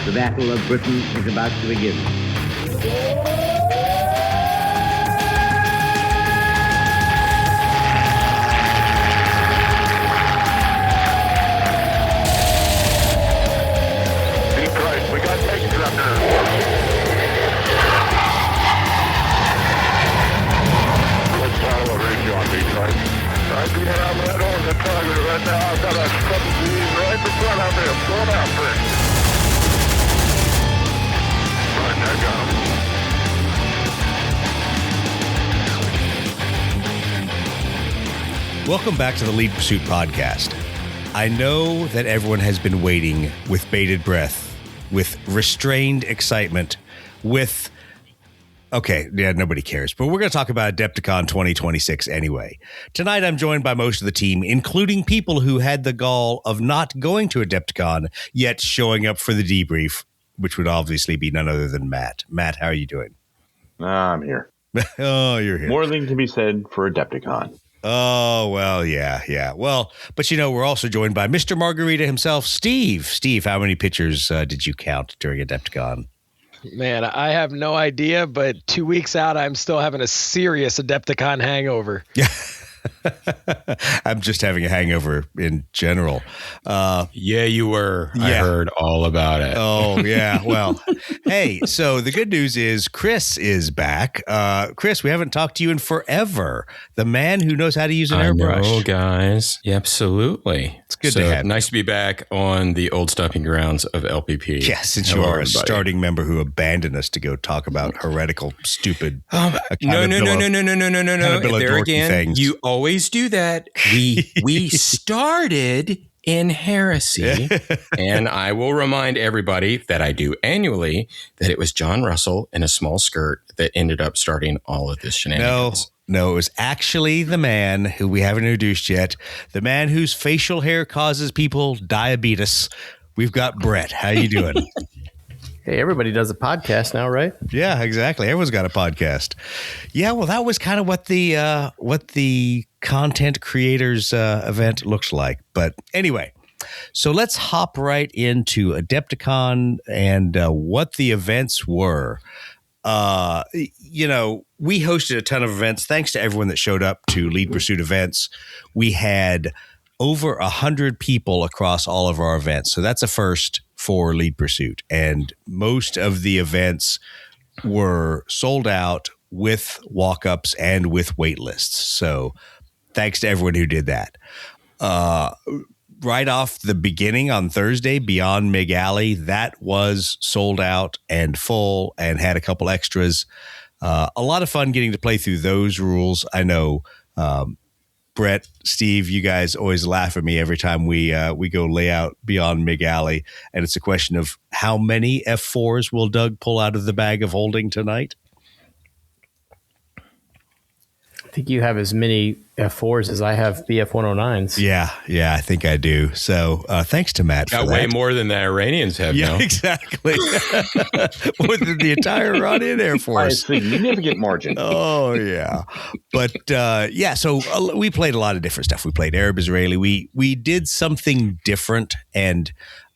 The Battle of Britain is about to begin. We got extra up there. Let's follow a range on Detroit. I'm doing out right on the target right now. I've got a couple of these right in front of me. I'm going out for it. Right, I got him. Welcome back to the Lead Pursuit podcast. I know that everyone has been waiting with bated breath, with restrained excitement, with... Okay, yeah, nobody cares, but we're going to talk about AdeptiCon 2026 anyway. Tonight, I'm joined by most of the team, including people who had the gall of not going to AdeptiCon, yet showing up for the debrief, which would obviously be none other than Matt. Matt, how are you doing? I'm here. Oh, you're here. More than can be said for AdeptiCon. Oh, well, yeah. Well, but we're also joined by Mr. Margarita himself, Steve. Steve, how many pictures did you count during AdeptiCon? Man, I have no idea, but 2 weeks out, I'm still having a serious Adepticon hangover. Yeah. I'm just having a hangover in general. Yeah, you were. Yeah. I heard all about it. Oh, yeah. Well, hey, so the good news is Chris is back. Chris, we haven't talked to you in forever. The man who knows how to use an airbrush. I know, guys. Yeah, absolutely. It's good to have you. Nice to be back on the old stomping grounds of LPP. Yes, since Hello, you are everybody. a starting member who abandoned us to go talk about heretical, stupid. No. There again, things. you always do that. We started in heresy, and I will remind everybody that I do annually that it was John Russell in a small skirt that ended up starting all of this shenanigans. No, it was actually the man who we haven't introduced yet, the man whose facial hair causes people diabetes. We've got Brett. How you doing? Hey, everybody does a podcast now, right? Yeah, exactly. Everyone's got a podcast. Yeah, well, that was kind of what the content creators event looks like. But anyway, so let's hop right into AdeptiCon and what the events were. We hosted a ton of events. Thanks to everyone that showed up to Lead Pursuit events. We had over 100 people across all of our events. So that's a first for Lead Pursuit. And most of the events were sold out with walk-ups and with wait lists. So thanks to everyone who did that. Right off the beginning on Thursday, Beyond Mig Alley, that was sold out and full and had a couple extras. A lot of fun getting to play through those rules. I know Brett, Steve, you guys always laugh at me every time we go lay out Beyond Mig Alley, and it's a question of how many F4s will Doug pull out of the bag of holding tonight? I think you have as many F4s as I have BF-109s. Yeah, I think I do. So thanks to Matt for Got that. way more than the Iranians have Yeah, now. exactly. More than the entire Iranian Air By a Force. significant margin. Oh, yeah. But, so we played a lot of different stuff. We played Arab Israeli. We did something different, and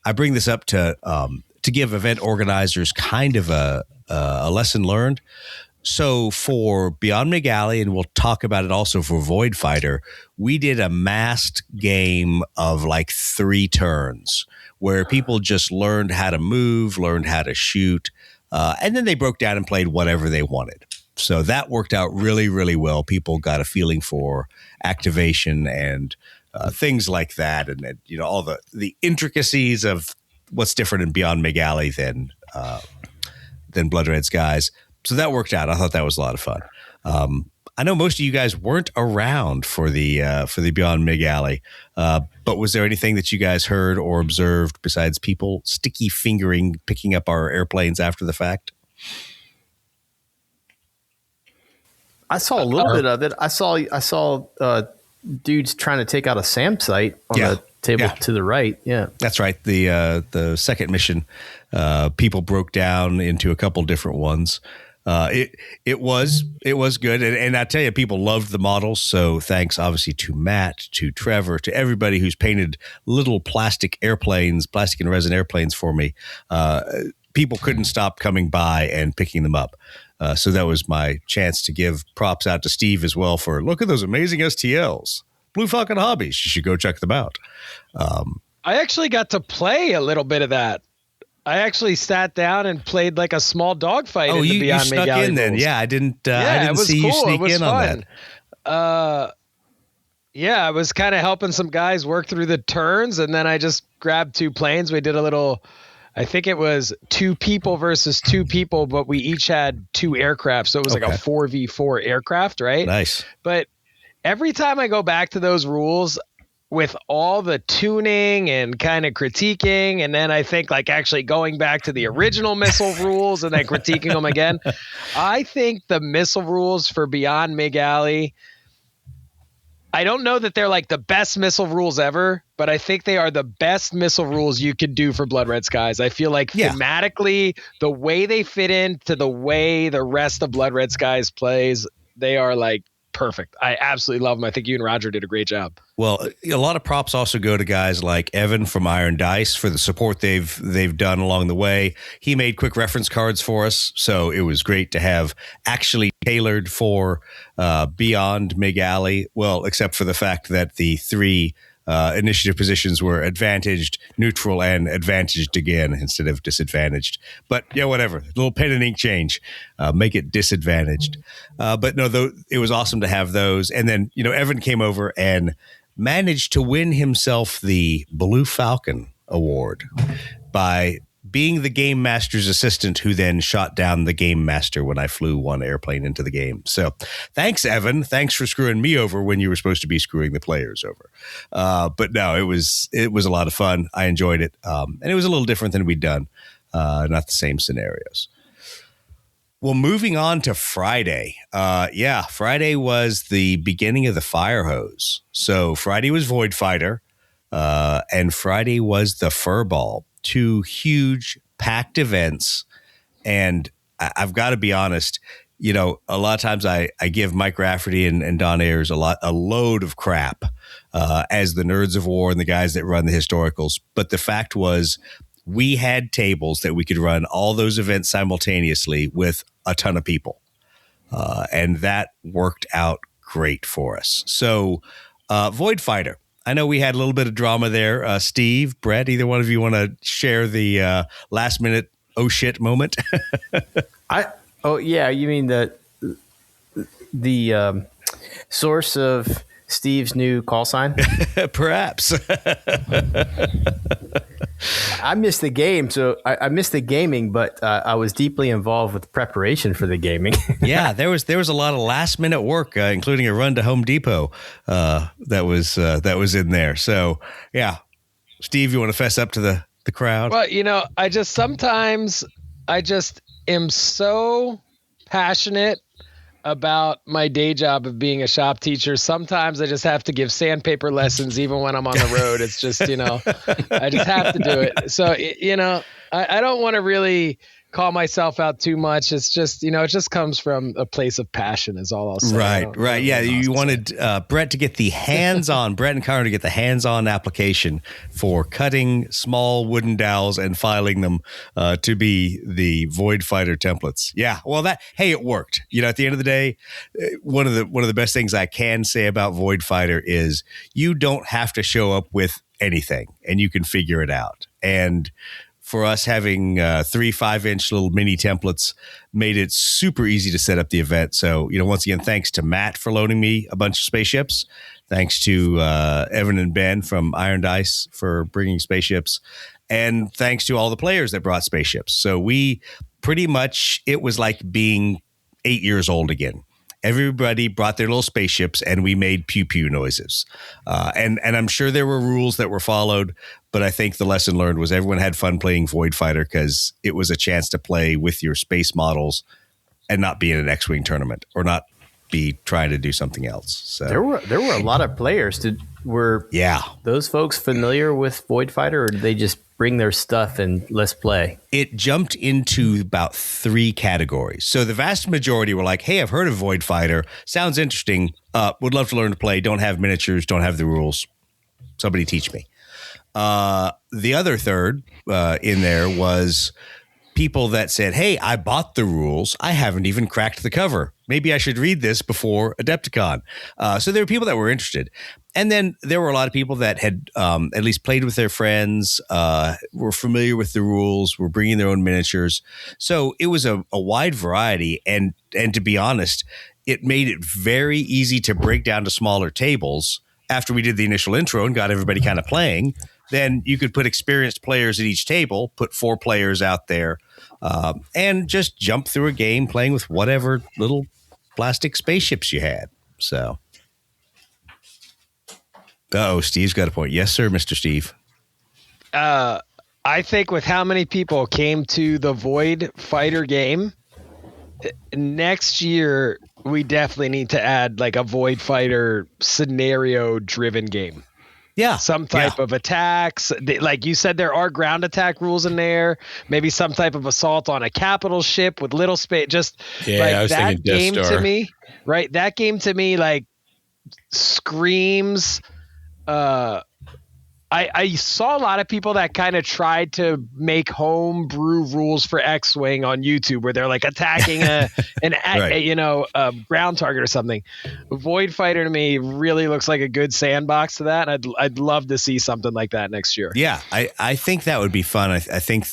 I bring this up to give event organizers kind of a lesson learned. So for Beyond Mig Alley, and we'll talk about it also for Void Fighter, we did a masked game of like 3 turns where people just learned how to move, learned how to shoot, and then they broke down and played whatever they wanted. So that worked out really, really well. People got a feeling for activation and things like that, and all the intricacies of what's different in Beyond Mig Alley than Blood Red Skies. So that worked out. I thought that was a lot of fun. I know most of you guys weren't around for the Beyond Mig Alley, but was there anything that you guys heard or observed besides people sticky fingering picking up our airplanes after the fact? I saw a little bit of it. I saw dudes trying to take out a SAM site on the table to the right. Yeah, that's right. The second mission, people broke down into a couple different ones. It was good, and I tell you, people loved the models. So thanks, obviously, to Matt, to Trevor, to everybody who's painted little plastic and resin airplanes for me. People couldn't stop coming by and picking them up. So that was my chance to give props out to Steve as well for look at those amazing STLs, Blue Falcon Hobbies. You should go check them out. I actually got to play a little bit of that. I actually sat down and played like a small dogfight. Oh, in the you Beyond snuck Miguel in then? rules. Yeah, I didn't it was see cool. you sneak It was in fun. on that. Yeah, I was kind of helping some guys work through the turns, and then I just grabbed 2 planes. We did a little. I think it was 2 people versus 2 people, but we each had 2 aircraft, so it was like a 4v4 aircraft, right? Nice. But every time I go back to those rules, with all the tuning and kind of critiquing, and then I think like actually going back to the original missile rules and then critiquing them again, I think the missile rules for Beyond Mig Alley, I don't know that they're like the best missile rules ever, but I think they are the best missile rules you could do for Blood Red Skies. I feel like thematically, the way they fit into the way the rest of Blood Red Skies plays, they are like perfect. I absolutely love them. I think you and Roger did a great job. Well, a lot of props also go to guys like Evan from Iron Dice for the support they've done along the way. He made quick reference cards for us, so it was great to have actually tailored for Beyond Mig Alley. Well, except for the fact that the 3 initiative positions were advantaged, neutral, and advantaged again instead of disadvantaged. But yeah, whatever. A little pen and ink change. Make it disadvantaged. But no, it was awesome to have those. And then, Evan came over and managed to win himself the Blue Falcon Award by being the game master's assistant who then shot down the game master when I flew one airplane into the game. So thanks, Evan. Thanks for screwing me over when you were supposed to be screwing the players over. But no, it was a lot of fun. I enjoyed it. And it was a little different than we'd done. Not the same scenarios. Well, moving on to Friday. Friday was the beginning of the fire hose. So Friday was Void Fighter, and Friday was the Furball. 2 huge packed events. And I've got to be honest, a lot of times I give Mike Rafferty and Don Ayers a load of crap as the nerds of war and the guys that run the historicals. But the fact was, we had tables that we could run all those events simultaneously with a ton of people. And that worked out great for us. So Void Fighter. I know we had a little bit of drama there. Steve, Brett, either one of you want to share the last minute oh shit moment? You mean the source of Steve's new call sign? Perhaps. I missed the game, so I missed the gaming, but I was deeply involved with preparation for the gaming. Yeah, there was a lot of last minute work, including a run to Home Depot that was in there. So yeah, Steve, you want to fess up to the crowd? Well, I just am so passionate about my day job of being a shop teacher. Sometimes I just have to give sandpaper lessons even when I'm on the road. It's just, I just have to do it. So, I don't want to really call myself out too much. It's just, it just comes from a place of passion is all I'll say. Right. Yeah. You wanted Brett to get the hands-on, Brett and Connor to get the hands-on application for cutting small wooden dowels and filing them to be the Void Fighter templates. Yeah. Well, it worked. At the end of the day, one of the best things I can say about Void Fighter is you don't have to show up with anything and you can figure it out. And for us, having 3 5-inch little mini templates made it super easy to set up the event. So, once again, thanks to Matt for loaning me a bunch of spaceships. Thanks to Evan and Ben from Iron Dice for bringing spaceships. And thanks to all the players that brought spaceships. So we pretty much, it was like being 8 years old again. Everybody brought their little spaceships and we made pew pew noises. And I'm sure there were rules that were followed, but I think the lesson learned was everyone had fun playing Void Fighter because it was a chance to play with your space models and not be in an X-Wing tournament or not be trying to do something else. So there were a lot of players. Were those folks familiar with Void Fighter, or did they just bring their stuff and let's play? It jumped into about 3 categories. So the vast majority were like, hey, I've heard of Void Fighter. Sounds interesting. Would love to learn to play. Don't have miniatures. Don't have the rules. Somebody teach me. The other third in there was people that said, hey, I bought the rules. I haven't even cracked the cover. Maybe I should read this before AdeptiCon. So there were people that were interested. And then there were a lot of people that had at least played with their friends, were familiar with the rules, were bringing their own miniatures. So it was a wide variety. And to be honest, it made it very easy to break down to smaller tables. After we did the initial intro and got everybody kind of playing, then you could put experienced players at each table, put 4 players out there, and just jump through a game playing with whatever little plastic spaceships you had. So, Steve's got a point. Yes, sir, Mr. Steve. I think with how many people came to the Void Fighter game, next year we definitely need to add like a Void Fighter scenario driven game. Yeah. Some type of attacks. Like you said, there are ground attack rules in there. Maybe some type of assault on a capital ship with little space. Just like that game to me, right? That game to me, like screams, I saw a lot of people that kind of tried to make home brew rules for X-Wing on YouTube where they're like attacking a ground target or something. Void Fighter to me really looks like a good sandbox to that. And I'd love to see something like that next year. Yeah, I think that would be fun. I think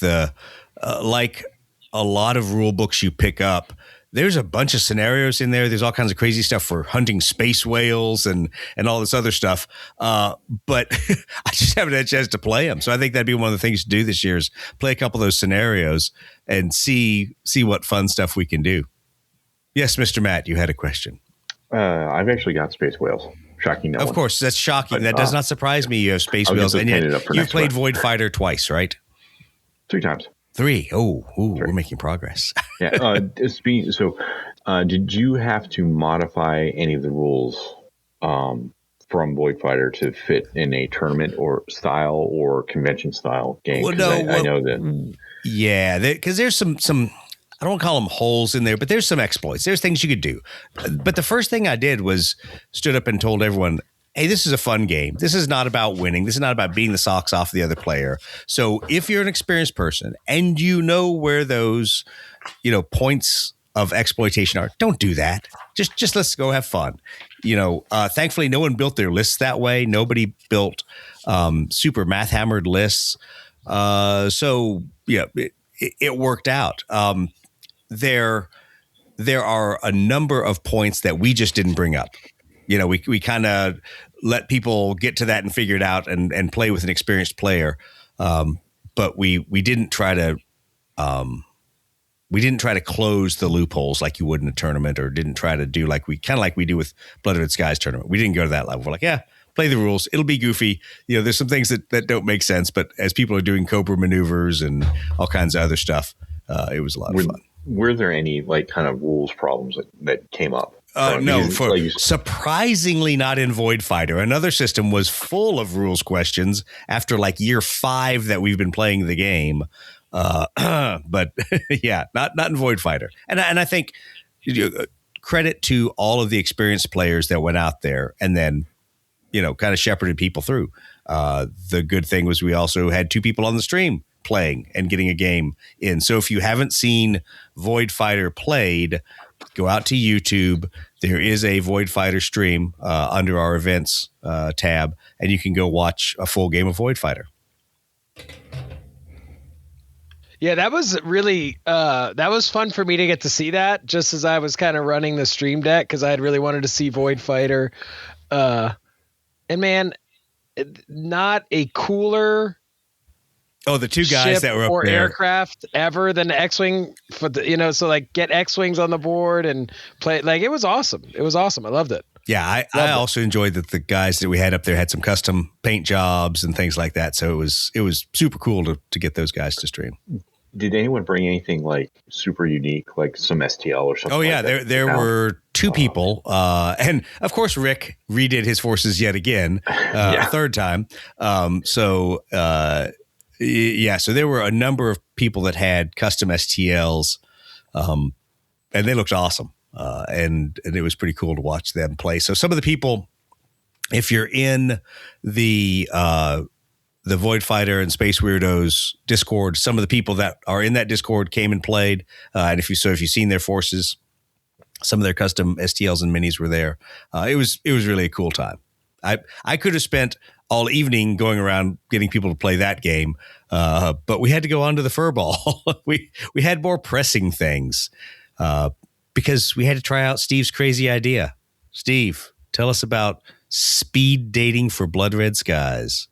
like a lot of rule books you pick up, there's a bunch of scenarios in there. There's all kinds of crazy stuff for hunting space whales and all this other stuff. But I just haven't had a chance to play them. So I think that'd be one of the things to do this year is play a couple of those scenarios and see what fun stuff we can do. Yes, Mr. Matt, you had a question. I've actually got space whales. Shocking. Of course, that's shocking. But, that does not surprise me. You have space whales, and yet you've played Void Fighter twice, right? 3 times. 3. Oh, we're making progress. Yeah. Did you have to modify any of the rules from Void Fighter to fit in a tournament or style or convention style game? Well, no, I know that. Yeah, because there's some. I don't call them holes in there, but there's some exploits. There's things you could do. But the first thing I did was stood up and told everyone, hey, this is a fun game. This is not about winning. This is not about beating the socks off the other player. So if you're an experienced person and you know where those, points of exploitation are, don't do that. Just let's go have fun. Thankfully, no one built their lists that way. Nobody built super math hammered lists. So it worked out. There are a number of points that we just didn't bring up. We kind of let people get to that and figure it out and play with an experienced player. But we didn't try to close the loopholes like you would in a tournament, or didn't try to do like we do with Blood Red Skies tournament. We didn't go to that level. We're like, yeah, play the rules. It'll be goofy. There's some things that don't make sense, but as people are doing Cobra maneuvers and all kinds of other stuff, it was a lot of fun. Were there any kind of rules problems that came up? No, surprisingly not in Void Fighter. Another system was full of rules questions after year 5 that we've been playing the game. But yeah, not in Void Fighter. And I think credit to all of the experienced players that went out there and then, kind of shepherded people through. The good thing was we also had 2 people on the stream playing and getting a game in. So if you haven't seen Void Fighter played, go out to YouTube. There is a Void Fighter stream under our events tab, and you can go watch a full game of Void Fighter. Yeah, that was really that was fun for me to get to see that just as I was kind of running the stream deck because I had really wanted to see Void Fighter. And man, not a cooler the 2 guys that were up or there. Aircraft ever than the X-Wing for the, so get X-Wings on the board and play. It was awesome. It was awesome. I loved it. Yeah. I also enjoyed that the guys that we had up there had some custom paint jobs and things like that. So it was super cool to get those guys to stream. did anyone bring anything like super unique, like some STL or something? Oh yeah, like that? there were two people, and of course Rick redid his forces yet again, a third time. So there were a number of people that had custom STLs, and they looked awesome, and it was pretty cool to watch them play. So some of the people, if you're in the Void Fighter and Space Weirdos Discord, some of the people that are in that Discord came and played. And if you've seen their forces, some of their custom STLs and minis were there. It was really a cool time. I could have spent all evening going around getting people to play that game, but we had to go on to the furball. we had more pressing things because we had to try out Steve's crazy idea. Steve, tell us about speed dating for Blood Red Skies.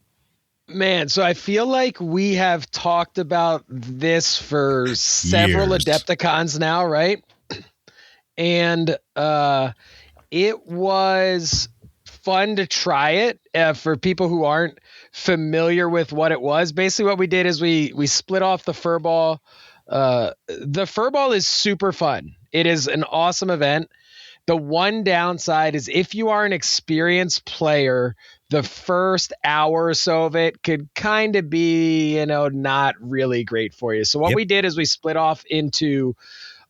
Man, so I feel like we have talked about this for several Years. Adepticons now, right? And it was fun to try it for people who aren't familiar with what it was. Basically, what we did is we split off the furball. The furball is super fun. It is an awesome event. The one downside is if you are an experienced player, the first hour or so of it could kind of be, not really great for you. So what we did is we split off into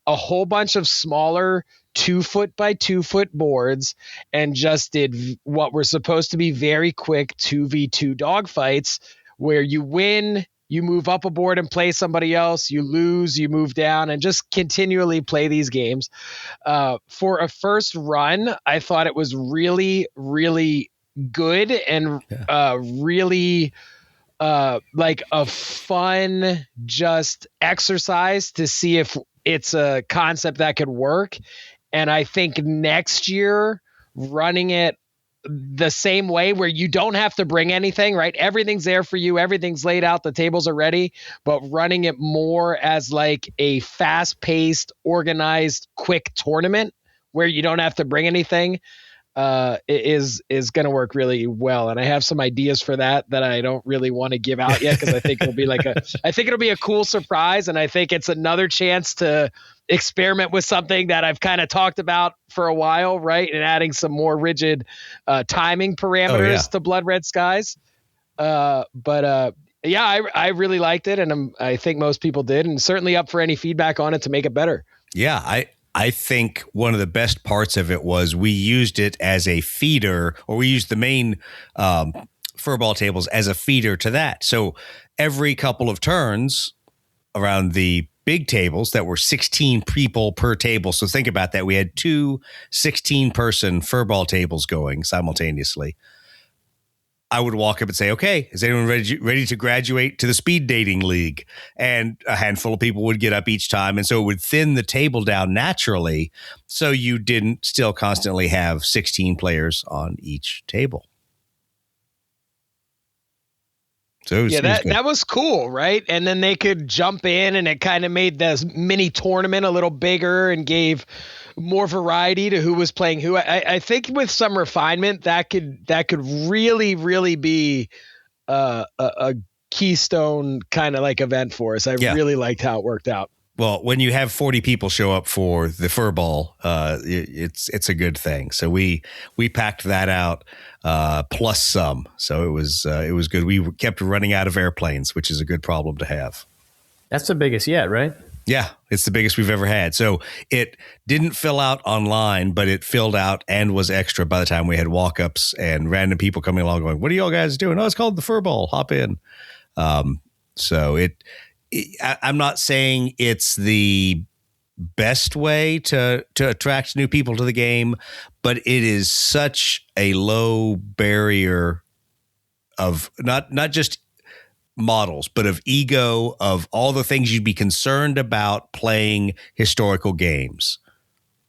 a whole bunch of smaller 2-foot by 2-foot boards and just did what were supposed to be very quick 2v2 dogfights where you win, you move up a board and play somebody else, you lose, you move down, and just continually play these games. For a first run, I thought it was really, really good and really like a fun just exercise to see if it's a concept that could work. And I think next year running it the same way where you don't have to bring anything, right? Everything's there for you. Everything's laid out. The tables are ready, but running it more as like a fast-paced, organized, quick tournament where you don't have to bring anything is going to work really well. And I have some ideas for that I don't really want to give out yet because I think it'll be it'll be a cool surprise. And I think it's another chance to experiment with something that I've kind of talked about for a while, right? And adding some more rigid timing parameters to Blood Red Skies. I really liked it, and I think most people did, and certainly up for any feedback on it to make it better. Yeah, I think one of the best parts of it was we used it as a feeder, or we used the main furball tables as a feeder to that. So every couple of turns around the big tables that were 16 people per table. So think about that. We had 2 16-person furball tables going simultaneously. I would walk up and say, okay, is anyone ready to graduate to the speed dating league? And a handful of people would get up each time. And so it would thin the table down naturally. So you didn't still constantly have 16 players on each table. So that was cool, right? And then they could jump in, and it kind of made the mini tournament a little bigger and gave more variety to who was playing who. I think with some refinement, that could really, really be a keystone kind of like event for us. I really liked how it worked out. Well, when you have 40 people show up for the furball, it's a good thing. So we packed that out plus some. So it was good. We kept running out of airplanes, which is a good problem to have. That's the biggest yet, right? Yeah, it's the biggest we've ever had. So it didn't fill out online, but it filled out and was extra by the time we had walk-ups and random people coming along going, what are y'all guys doing? Oh, it's called the furball. Hop in. I'm not saying it's the best way to attract new people to the game, but it is such a low barrier of not just models, but of ego, of all the things you'd be concerned about playing historical games.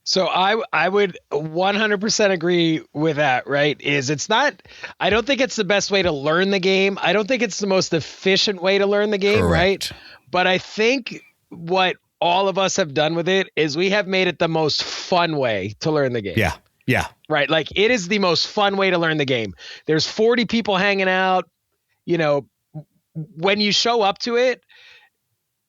So I would 100% agree with that, right? I don't think it's the best way to learn the game. I don't think it's the most efficient way to learn the game, Correct. Right? But I think what all of us have done with it is we have made it the most fun way to learn the game. Yeah. Yeah. Right. Like it is the most fun way to learn the game. There's 40 people hanging out, when you show up to it,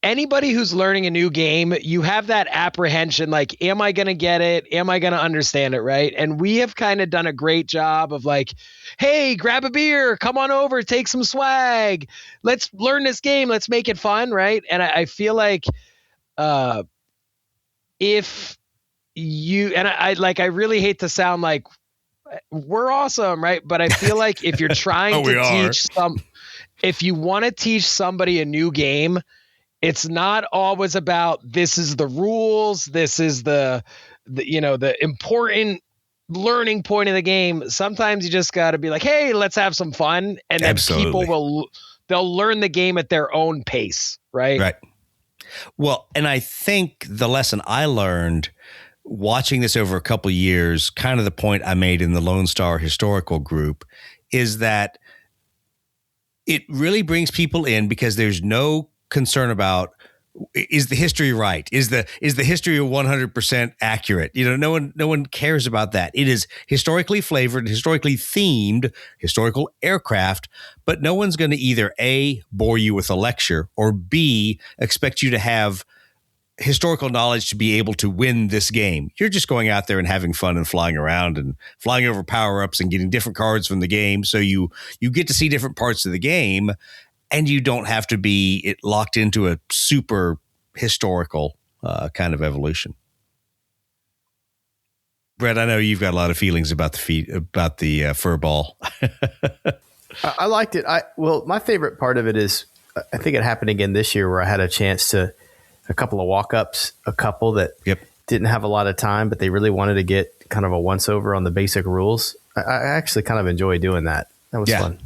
anybody who's learning a new game, you have that apprehension, like, am I going to get it? Am I going to understand it? Right. And we have kind of done a great job of like, hey, grab a beer, come on over, take some swag. Let's learn this game. Let's make it fun. Right. And I feel like if you, and I really hate to sound like we're awesome. Right. But I feel like if you're trying if you want to teach somebody a new game, it's not always about this is the rules. This is the important learning point of the game. Sometimes you just got to be like, hey, let's have some fun. And then they'll learn the game at their own pace. Right. Right. Well, and I think the lesson I learned watching this over a couple of years, kind of the point I made in the Lone Star historical group, is that it really brings people in because there's no concern about, is the history right? Is the history 100% accurate? No one cares about that. It is historically flavored, historically themed, historical aircraft, but no one's going to either A, bore you with a lecture, or B, expect you to have historical knowledge to be able to win this game. You're just going out there and having fun and flying around and flying over power-ups and getting different cards from the game. So you get to see different parts of the game, and you don't have to be locked into a super historical kind of evolution. Brett, I know you've got a lot of feelings about the fur ball. I liked it. My favorite part of it is, I think it happened again this year where I had a chance to a couple of walk-ups, a couple that didn't have a lot of time, but they really wanted to get kind of a once-over on the basic rules. I actually kind of enjoy doing that. That was fun.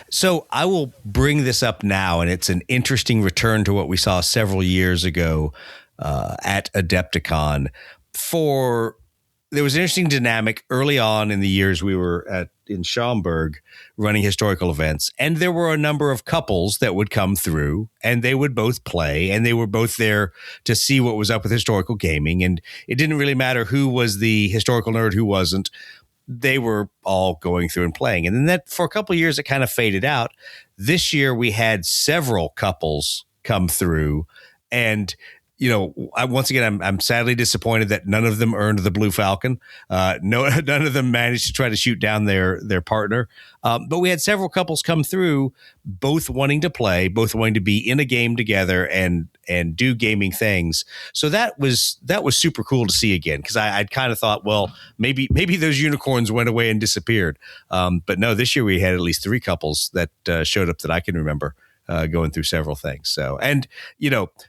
So I will bring this up now, and it's an interesting return to what we saw several years ago at Adepticon. There was an interesting dynamic early on in the years we were in Schaumburg running historical events, and there were a number of couples that would come through, and they would both play, and they were both there to see what was up with historical gaming, and it didn't really matter who was the historical nerd, who wasn't. They were all going through and playing. And then that for a couple of years, it kind of faded out. This year, we had several couples come through. And, once again, I'm sadly disappointed that none of them earned the Blue Falcon. None of them managed to try to shoot down their partner. But we had several couples come through, both wanting to play, both wanting to be in a game together and do gaming things. So that was super cool to see again, because I'd kind of thought, well, maybe those unicorns went away and disappeared. But no, this year we had at least 3 couples that showed up that I can remember. Going through several things. So, and,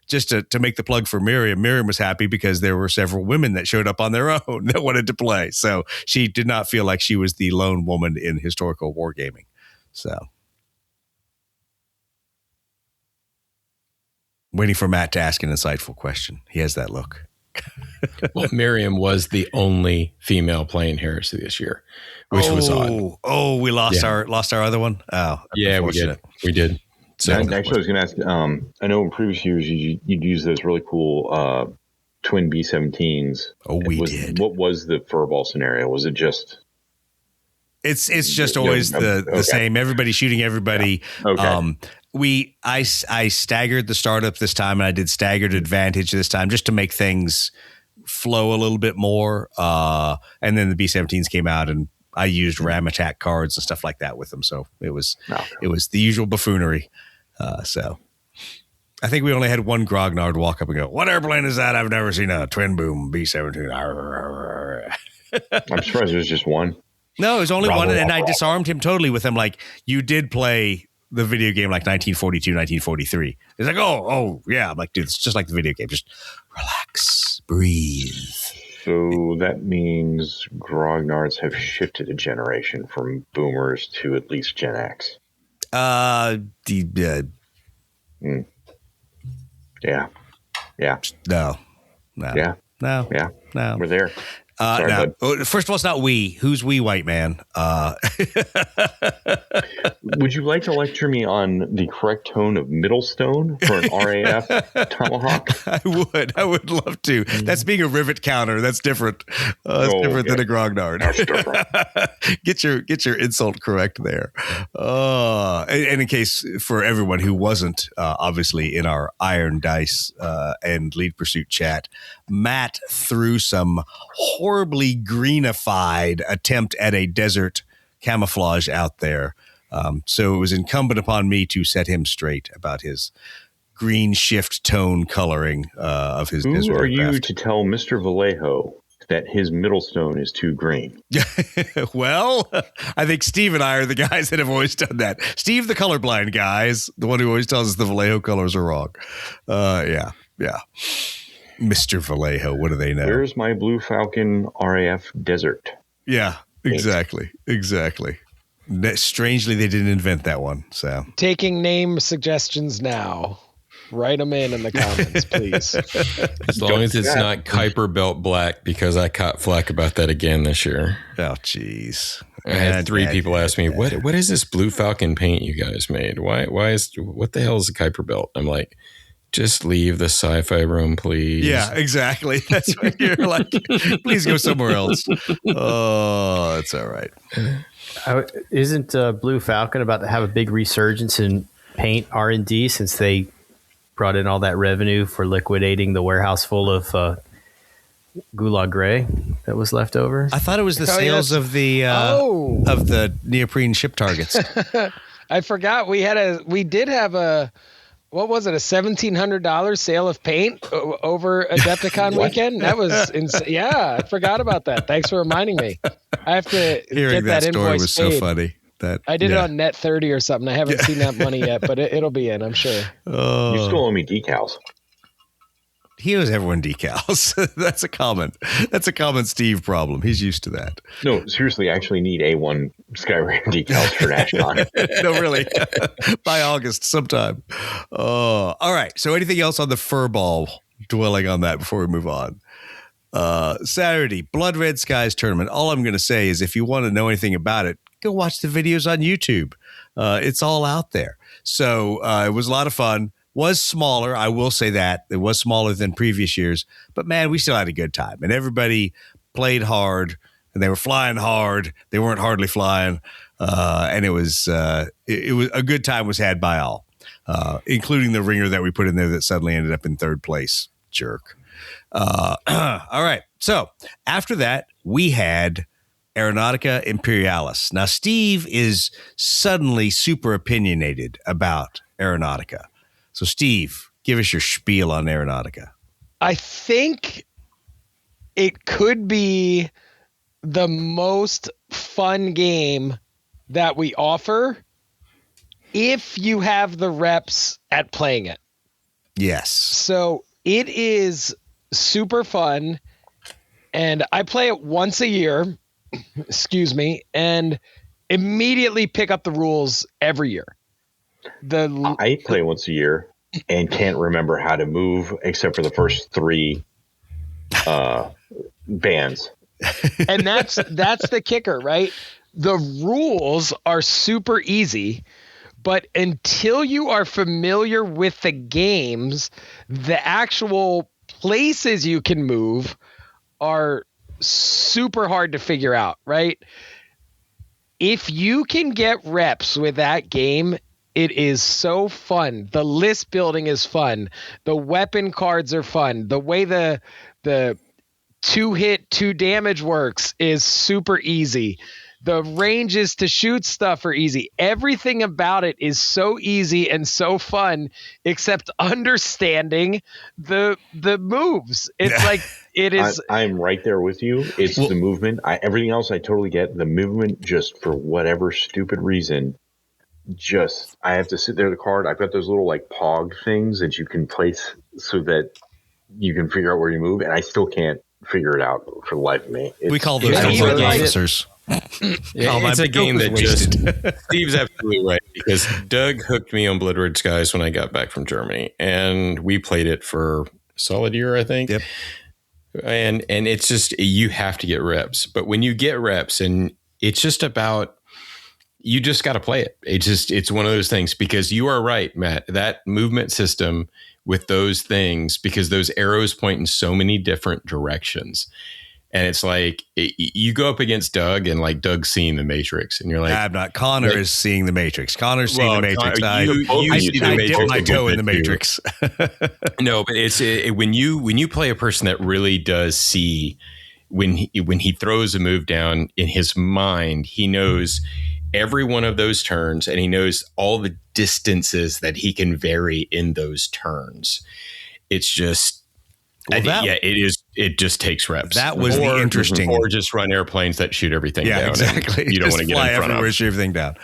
just to make the plug for Miriam was happy because there were several women that showed up on their own that wanted to play. So she did not feel like she was the lone woman in historical wargaming. So waiting for Matt to ask an insightful question. He has that look. Well, Miriam was the only female playing Heresy this year, which was odd. Oh, we lost our other one. Oh, yeah, we did. So actually, I was going to ask. I know in previous years you'd use those really cool twin B-17s. Oh, we did. What was the furball scenario? Was it just? It's just always the same. Everybody shooting everybody. Yeah. Okay. I staggered the startup this time, and I did staggered advantage this time just to make things flow a little bit more. And then the B-17s came out, and I used ram attack cards and stuff like that with them. So it was the usual buffoonery. So I think we only had one grognard walk up and go, "What airplane is that? I've never seen a twin boom B-17." I'm surprised there's just one. No, it was only one, and I disarmed him totally with him. Like, you did play the video game like 1942, 1943. He's like, oh, yeah. I'm like, dude, it's just like the video game. Just relax, breathe. So that means grognards have shifted a generation from boomers to at least Gen X. Yeah. No. Yeah. No. We're there. Sorry, no. bud. First of all, it's not we. Who's we, white man? Would you like to lecture me on the correct tone of Middlestone for an RAF Tomahawk? I would love to. That's being a rivet counter. That's different. It's different than a grognard. That's different. Get your insult correct there. And in case for everyone who wasn't obviously in our Iron Dice and Lead Pursuit chat, Matt threw some horribly greenified attempt at a desert camouflage out there. So it was incumbent upon me to set him straight about his green shift tone coloring of his desert Who are you aircraft. to tell Mr. Vallejo that his Middlestone is too green? Well, I think Steve and I are the guys that have always done that. Steve, the colorblind guys, the one who always tells us the Vallejo colors are wrong. Yeah. Mr. Vallejo, what do they know? Where's my Blue Falcon RAF Desert? Yeah, exactly. Strangely, they didn't invent that one. So Taking name suggestions now. Write them in the comments, please. As long as it's not Kuiper Belt Black, because I caught flack about that again this year. oh, jeez. I had three people ask me, what is this Blue Falcon paint you guys made? What the hell is a Kuiper Belt? I'm like, just leave the sci-fi room, please. Yeah, exactly. That's what you're like. Please go somewhere else. Oh, that's all right. Isn't Blue Falcon about to have a big resurgence in paint R&D since they brought in all that revenue for liquidating the warehouse full of Gulag Gray that was left over? I thought it was the sales of the neoprene ship targets. I forgot we did have a what was it, a $1,700 sale of paint over Adepticon weekend? That was insane. Yeah, I forgot about that. Thanks for reminding me. I have to Hearing get that that story invoice was paid. so funny. I did it on Net 30 or something. I haven't seen that money yet, but it'll be in, I'm sure. You still owe me decals. He owes everyone decals. That's a common Steve problem. He's used to that. No, seriously, I actually need A1 Skyrim decals for NashCon. No, really. By August sometime. All right. So anything else on the furball, dwelling on that before we move on? Saturday, Blood Red Skies tournament. All I'm going to say is if you want to know anything about it, go watch the videos on YouTube. It's all out there. So it was a lot of fun. Was smaller, I will say that. It was smaller than previous years. But, man, we still had a good time. And everybody played hard, and they were flying hard. They weren't hardly flying. And it was a good time was had by all, including the ringer that we put in there that suddenly ended up in third place. Jerk. All right. So after that, we had Aeronautica Imperialis. Now, Steve is suddenly super opinionated about Aeronautica. So, Steve, give us your spiel on Aeronautica. I think it could be the most fun game that we offer if you have the reps at playing it. Yes. So it is super fun, and I play it once a year, and immediately pick up the rules every year. I play once a year and can't remember how to move except for the first three bands. And that's the kicker, right? The rules are super easy, but until you are familiar with the games, the actual places you can move are super hard to figure out, right? If you can get reps with that game, it is so fun. The list building is fun. The weapon cards are fun. The way the 2-hit, 2 damage works is super easy. The ranges to shoot stuff are easy. Everything about it is so easy and so fun, except understanding the moves. It's like it is. I'm right there with you. It's the movement. Everything else I totally get. The movement, just for whatever stupid reason, I have to sit there with the card. I've got those little like pog things that you can place so that you can figure out where you move, and I still can't figure it out for the life of me. We call those even like- officers. It's a game that just Steve's absolutely right, because Doug hooked me on Blood Red Skies when I got back from Germany, and we played it for a solid year, I think. Yep. And it's just, you have to get reps. But when you get reps, and it's just about, you just got to play it. It's one of those things, because you are right, Matt, that movement system with those things, because those arrows point in so many different directions. And it's like, you go up against Doug, and like Doug's seeing the Matrix, and you're like, I'm not. Connor is seeing the Matrix. Connor's seeing the Matrix. I dip my toe in the Matrix. No, but when you play a person that really does see, when he throws a move down in his mind, he knows every one of those turns, and he knows all the distances that he can vary in those turns. It's just, it is. It just takes reps. That was the interesting. Or just run airplanes that shoot everything down. Exactly. You don't want to get in front of. Shoot everything down.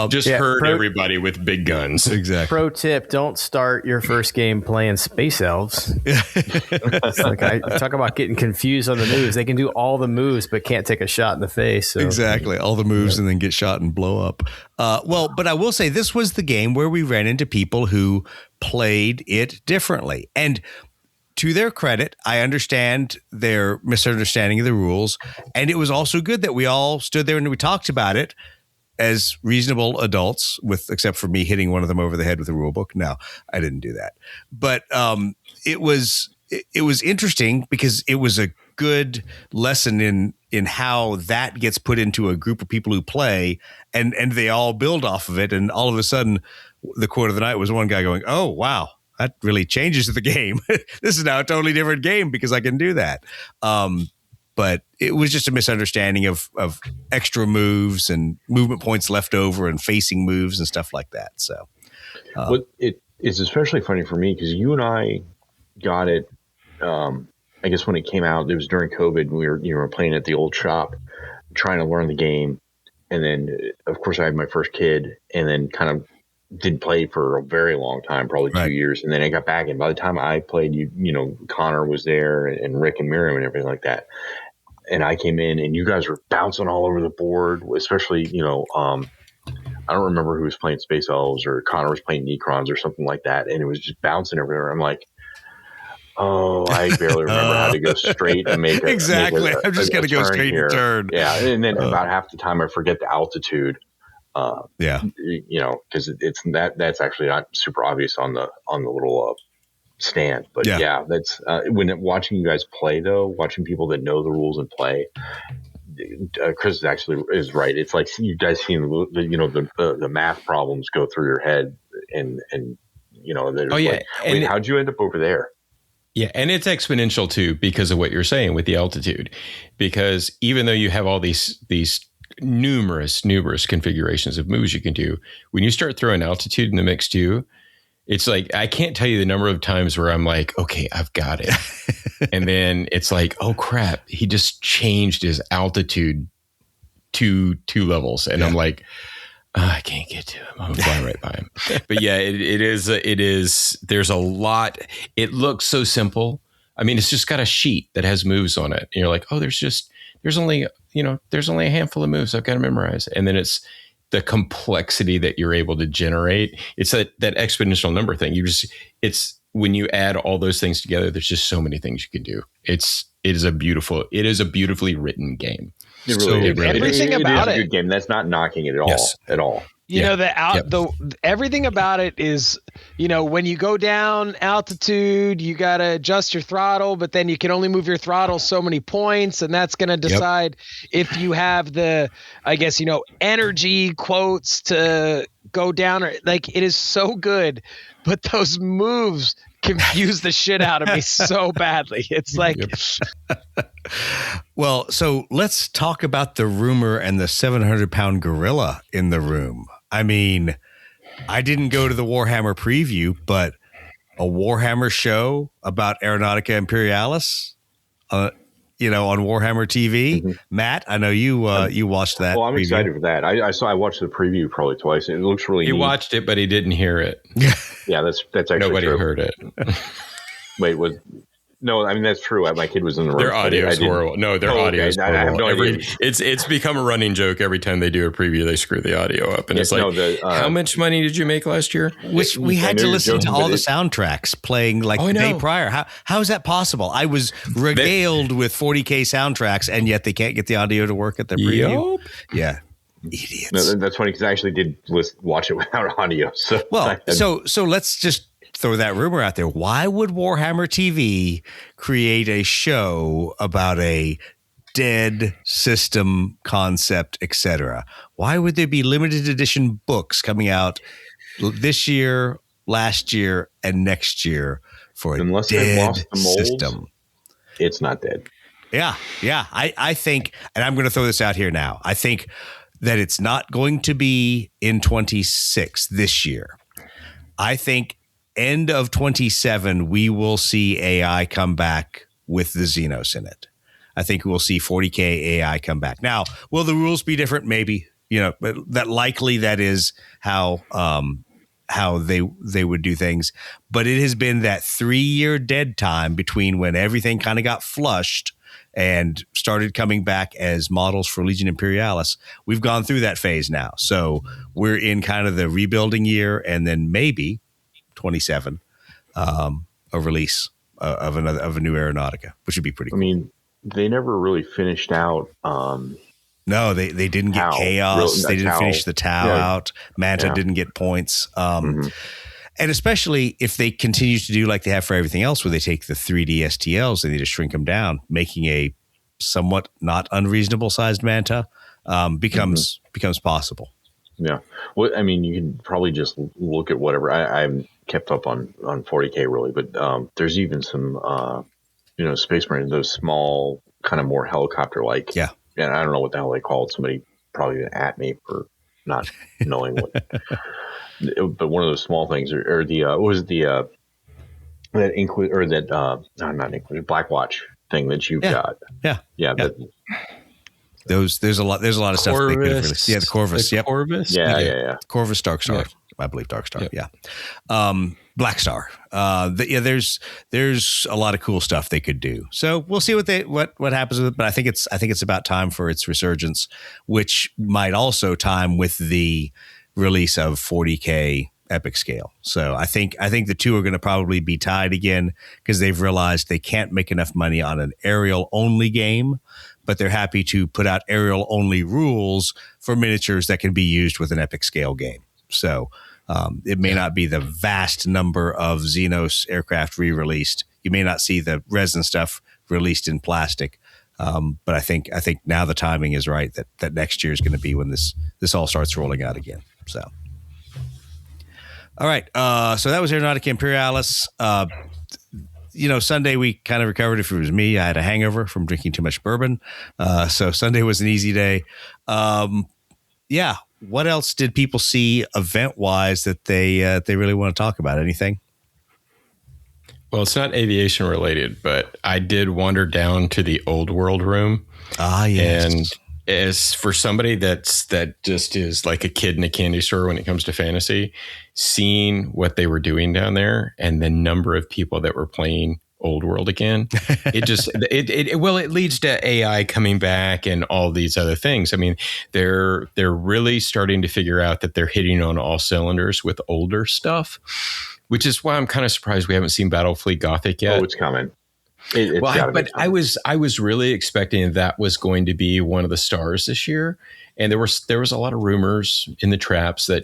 Just hurt everybody with big guns. Exactly. Pro tip: don't start your first game playing Space Elves. It's like I talk about getting confused on the moves. They can do all the moves, but can't take a shot in the face. So. Exactly. All the moves and then get shot and blow up. But I will say this was the game where we ran into people who played it differently. And to their credit, I understand their misunderstanding of the rules. And it was also good that we all stood there and we talked about it as reasonable adults, except for me hitting one of them over the head with a rule book. No, I didn't do that. But it was interesting, because it was a good lesson in how that gets put into a group of people who play, and they all build off of it. And all of a sudden, the quote of the night was one guy going, "Oh, wow. That really changes the game. This is now a totally different game because I can do that." But it was just a misunderstanding of extra moves and movement points left over and facing moves and stuff like that. So, it is especially funny for me because you and I got it. I guess when it came out, it was during COVID. We were playing at the old shop, trying to learn the game, and then of course I had my first kid, and then kind of didn't play for a very long time, probably 2 years. And then I got back, and by the time I played, Connor was there, and Rick and Miriam and everything like that. And I came in, and you guys were bouncing all over the board, especially, I don't remember who was playing Space Elves, or Connor was playing Necrons or something like that. And it was just bouncing everywhere. I'm like, oh, I barely remember how to go straight and make it. Exactly. I'm just going to go straight and turn. Yeah. And then about half the time I forget the altitude. Because that's actually not super obvious on the little stand, but that's when watching you guys play, though, watching people that know the rules and play. Chris is right. It's like you guys seeing the math problems go through your head, and how'd you end up over there? Yeah, and it's exponential too because of what you're saying with the altitude, because even though you have all these numerous configurations of moves you can do, when you start throwing altitude in the mix too, it's like, I can't tell you the number of times where I'm like, okay, I've got it. And then it's like, oh crap, he just changed his altitude to 2 levels. And I'm like, I can't get to him. I'm gonna fly right by him. But yeah, it is, there's a lot. It looks so simple. I mean, it's just got a sheet that has moves on it. And you're like, oh, there's only a handful of moves I've got to memorize. And then it's the complexity that you're able to generate. It's that exponential number thing. It's when you add all those things together, there's just so many things you can do. It is a beautifully written game. It really is. Everything about it is a good game. That's not knocking it at all. Yes. At all. Everything about it is, when you go down altitude, you got to adjust your throttle, but then you can only move your throttle so many points. And that's going to decide if you have the, energy quotes to go down, or like, it is so good, but those moves confuse the shit out of me so badly. It's like, well, so let's talk about the rumor and the 700-pound gorilla in the room. I mean, I didn't go to the Warhammer preview, but a Warhammer show about Aeronautica Imperialis, on Warhammer TV. Mm-hmm. Matt, I know you watched that. Well, I'm preview. Excited for that. I watched the preview probably twice. It looks really neat. He watched it, but he didn't hear it. Yeah, that's actually nobody true. heard it. Wait, was No, I mean that's true. My kid was in the room. Their audio is horrible. No, their audio is horrible. I have no idea. It's become a running joke. Every time they do a preview, they screw the audio up, and it's like, how much money did you make last year? Which we had to listen to all the soundtracks playing like the day prior. How is that possible? I was regaled with 40K soundtracks, and yet they can't get the audio to work at their preview. Yep. Yeah. Idiots. No, that's funny because I actually did watch it without audio. So so let's just throw that rumor out there. Why would Warhammer TV create a show about a dead system concept, etc.? Why would there be limited edition books coming out this year, last year, and next year for a unless dead they lost the molds, system? It's not dead. Yeah. I think, and I'm going to throw this out here now. I think that it's not going to be in 26 this year. I think end of 27, we will see AI come back with the Xenos in it. I think we'll see 40K AI come back. Now, will the rules be different? Maybe, but that is how they would do things. But it has been that 3-year dead time between when everything kind of got flushed and started coming back as models for Legion Imperialis. We've gone through that phase now. So we're in kind of the rebuilding year, and then maybe 27, a release of a new Aeronautica, which would be pretty cool. I mean, they never really finished out. No, they didn't get Chaos. They didn't finish the Tau out. Manta didn't get points. And especially if they continue to do like they have for everything else, where they take the 3D STLs, they need to shrink them down, making a somewhat not unreasonable sized Manta becomes possible. Yeah. Well, I mean, you can probably just look at whatever. I haven't kept up on 40K really, but there's even some, Space Marines, those small, kind of more helicopter like. Yeah. And I don't know what the hell they call it. Somebody probably at me for not knowing what. But one of those small things, or the what was the that include or that not included Blackwatch thing that you've got. Yeah. There's a lot of stuff they could have released. Yeah, the Corvus. Corvus. Yeah. Corvus Darkstar. I believe Darkstar. Yeah. Black Star. There's a lot of cool stuff they could do. So we'll see what happens with it. But I think it's about time for its resurgence, which might also time with the release of 40K epic scale. So I think the two are going to probably be tied again because they've realized they can't make enough money on an aerial only game, but they're happy to put out aerial only rules for miniatures that can be used with an epic scale game. So it may not be the vast number of Xenos aircraft re-released. You may not see the resin stuff released in plastic. But I think now the timing is right that next year is going to be when this all starts rolling out again. So, all right. So that was Aeronautica Imperialis. Sunday we kind of recovered. If it was me, I had a hangover from drinking too much bourbon. So Sunday was an easy day. What else did people see event-wise that they really want to talk about? Anything? Well, it's not aviation related, but I did wander down to the Old World room. Ah, yes. And as for somebody that just is like a kid in a candy store when it comes to fantasy, seeing what they were doing down there and the number of people that were playing Old World again, it leads to AI coming back and all these other things. I mean, they're really starting to figure out that they're hitting on all cylinders with older stuff, which is why I'm kind of surprised we haven't seen Battlefleet Gothic yet. Oh, it's coming. I was really expecting that was going to be one of the stars this year, and there was a lot of rumors in the traps that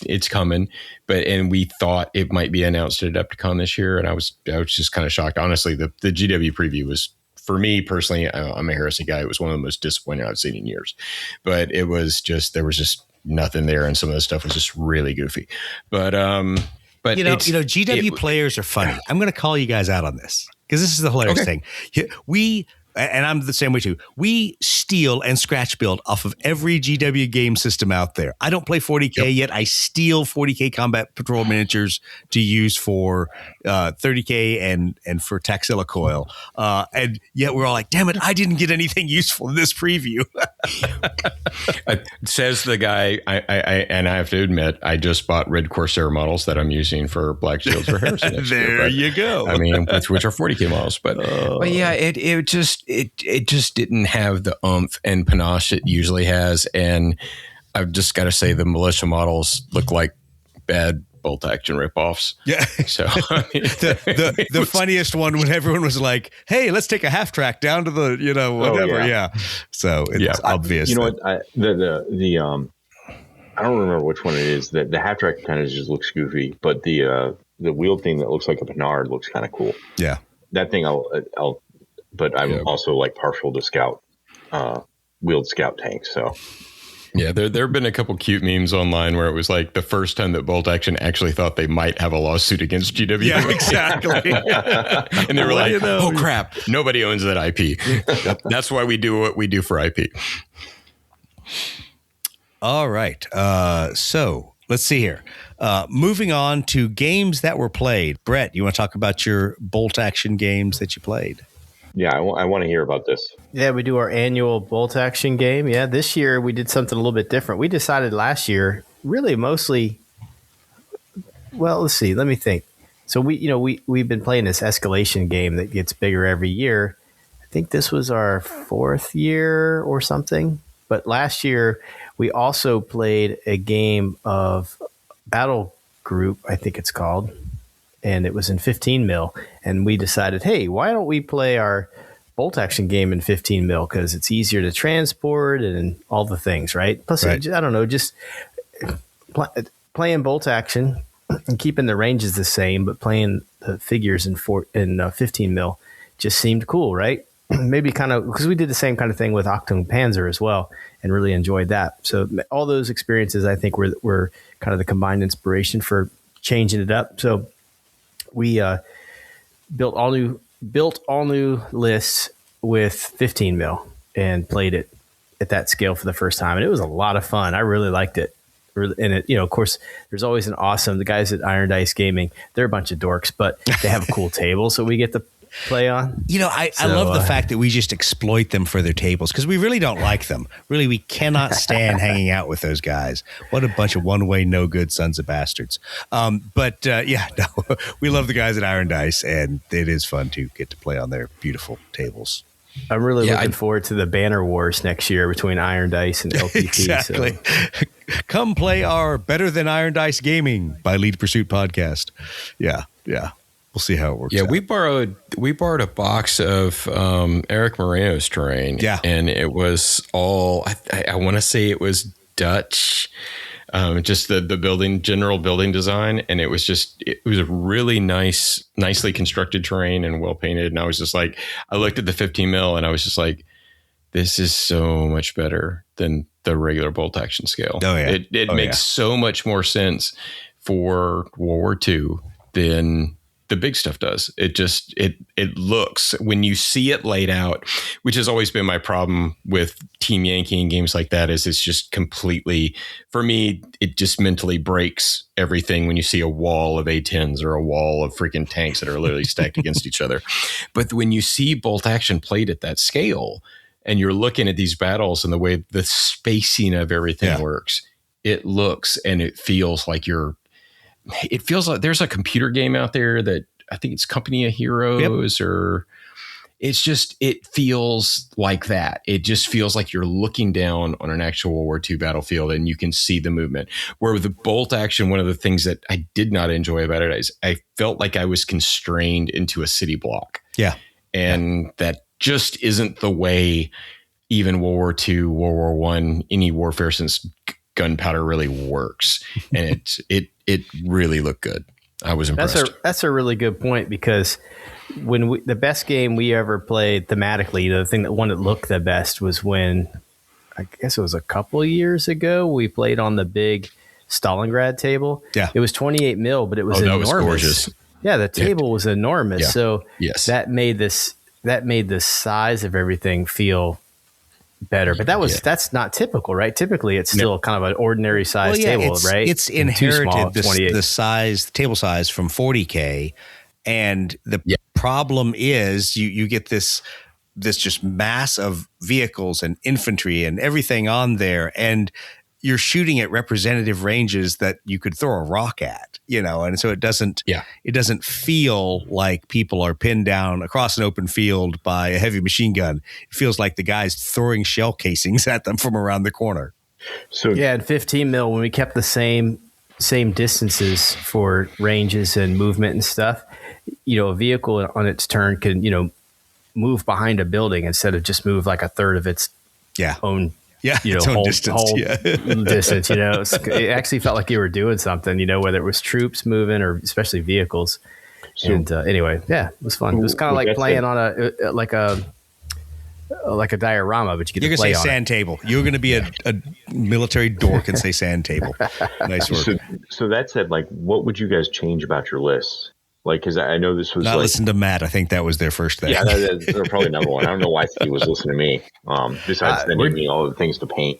it's coming, and we thought it might be announced at AdeptiCon this year, and I was just kind of shocked. Honestly, the GW preview was, for me personally, I'm a Heresy guy. It was one of the most disappointing I've seen in years, but there was just nothing there, and some of the stuff was just really goofy. But GW players are funny. I'm going to call you guys out on this because this is the hilarious thing. We and I'm the same way too. We steal and scratch build off of every GW game system out there. I don't play 40K yet. I steal 40K Combat Patrol miniatures to use for 30K and for Taxilla Coil. And yet we're all like, damn it, I didn't get anything useful in this preview. Says the guy, and I have to admit, I just bought Red Corsair models that I'm using for Black Shields for Harrison. There you go. I mean, which are 40K models, but yeah, it just didn't have the oomph and panache it usually has, and I've just got to say the militia models look like bad bolt action ripoffs. Yeah. So I mean, the funniest one when everyone was like, "Hey, let's take a half track down to the whatever." Yeah. So it's obvious. You know what? I don't remember which one it is. That the half track kind of just looks goofy, but the wheeled thing that looks like a Pinard looks kind of cool. Yeah. That thing but I'm also like partial to Scout, wheeled Scout tanks. So yeah, there have been a couple cute memes online where it was like the first time that Bolt Action actually thought they might have a lawsuit against GW. Yeah, exactly. And they were like, oh crap, nobody owns that IP. That's why we do what we do for IP. All right. So let's see here. Moving on to games that were played. Brett, you want to talk about your Bolt Action games that you played? Yeah, I want to hear about this. Yeah, we do our annual Bolt Action game. Yeah, this year we did something a little bit different. We decided last year, really mostly, well, let's see, let me think. So we've been playing this escalation game that gets bigger every year. I think this was our 4th year or something. But last year we also played a game of Battle Group, I think it's called. And it was in 15 mil. And we decided, hey, why don't we play our Bolt Action game in 15 mil? Because it's easier to transport and all the things, right? Plus, I don't know, just playing Bolt Action and keeping the ranges the same, but playing the figures in 15 mil just seemed cool, right? Maybe kind of, because we did the same kind of thing with Octung Panzer as well and really enjoyed that. So all those experiences, I think, were kind of the combined inspiration for changing it up. So we built all new lists with 15 mil and played it at that scale for the first time, and it was a lot of fun. I really liked it. And it, of course, there's always the guys at Iron Dice Gaming. They're a bunch of dorks, but they have a cool table, so we get to play on. I love the fact that we just exploit them for their tables because we really don't like them. Really, we cannot stand hanging out with those guys. What a bunch of one-way, no-good sons of bastards. We love the guys at Iron Dice, and it is fun to get to play on their beautiful tables. I'm really looking forward to the banner wars next year between Iron Dice and LPP. Exactly. So. Come play our Better Than Iron Dice Gaming by Lead Pursuit podcast. Yeah. We'll see how it works. Yeah, out. we borrowed a box of Eric Moreno's terrain. Yeah, and it was all I want to say it was Dutch, just the general building design, and it was a really nicely constructed terrain and well painted. And I was just like, I looked at the 15 mil and I was just like, this is so much better than the regular Bolt Action scale. Oh yeah, it makes so much more sense for World War II than the big stuff does. It looks, when you see it laid out, which has always been my problem with Team Yankee and games like that, is it's just completely, for me, it just mentally breaks everything when you see a wall of A-10s or a wall of freaking tanks that are literally stacked against each other. But when you see Bolt Action played at that scale and you're looking at these battles and the way the spacing of everything works, it looks and it feels like it feels like there's a computer game out there that I think it's Company of Heroes or it feels like that. It just feels like you're looking down on an actual World War II battlefield and you can see the movement. Where with the Bolt Action, one of the things that I did not enjoy about it is I felt like I was constrained into a city block. Yeah. And that just isn't the way even World War II, World War I, any warfare since gunpowder really works. And it really looked good. I was impressed. That's a really good point, because when the best game we ever played thematically, the one that looked the best was when, I guess it was a couple of years ago, we played on the big Stalingrad table. Yeah. It was 28 mil, but it was enormous. That was gorgeous. Yeah, the table was enormous. Yeah. So that made that made the size of everything feel better. But that's not typical, right? Typically, it's still kind of an ordinary size table, right? It's And too small, inherited the table size from 40K, and the problem is you get this just mass of vehicles and infantry and everything on there, and you're shooting at representative ranges that you could throw a rock at, and so it doesn't feel like people are pinned down across an open field by a heavy machine gun. It feels like the guy's throwing shell casings at them from around the corner. So and 15 mil, when we kept the same distances for ranges and movement and stuff, a vehicle on its turn can, move behind a building instead of just move like a third of its own its own distance. Distance. It actually felt like you were doing something. Whether it was troops moving or especially vehicles. So, and anyway, it was fun. It was kind of like playing on a diorama, but you get to play on sand table. You're going to be a military dork and say sand table. Nice work. So that said, like, what would you guys change about your list? Like, because I know this was not listen to Matt. I think that was their first thing. Yeah, they're probably number one. I don't know why Steve was listening to me. Besides sending me all the things to paint.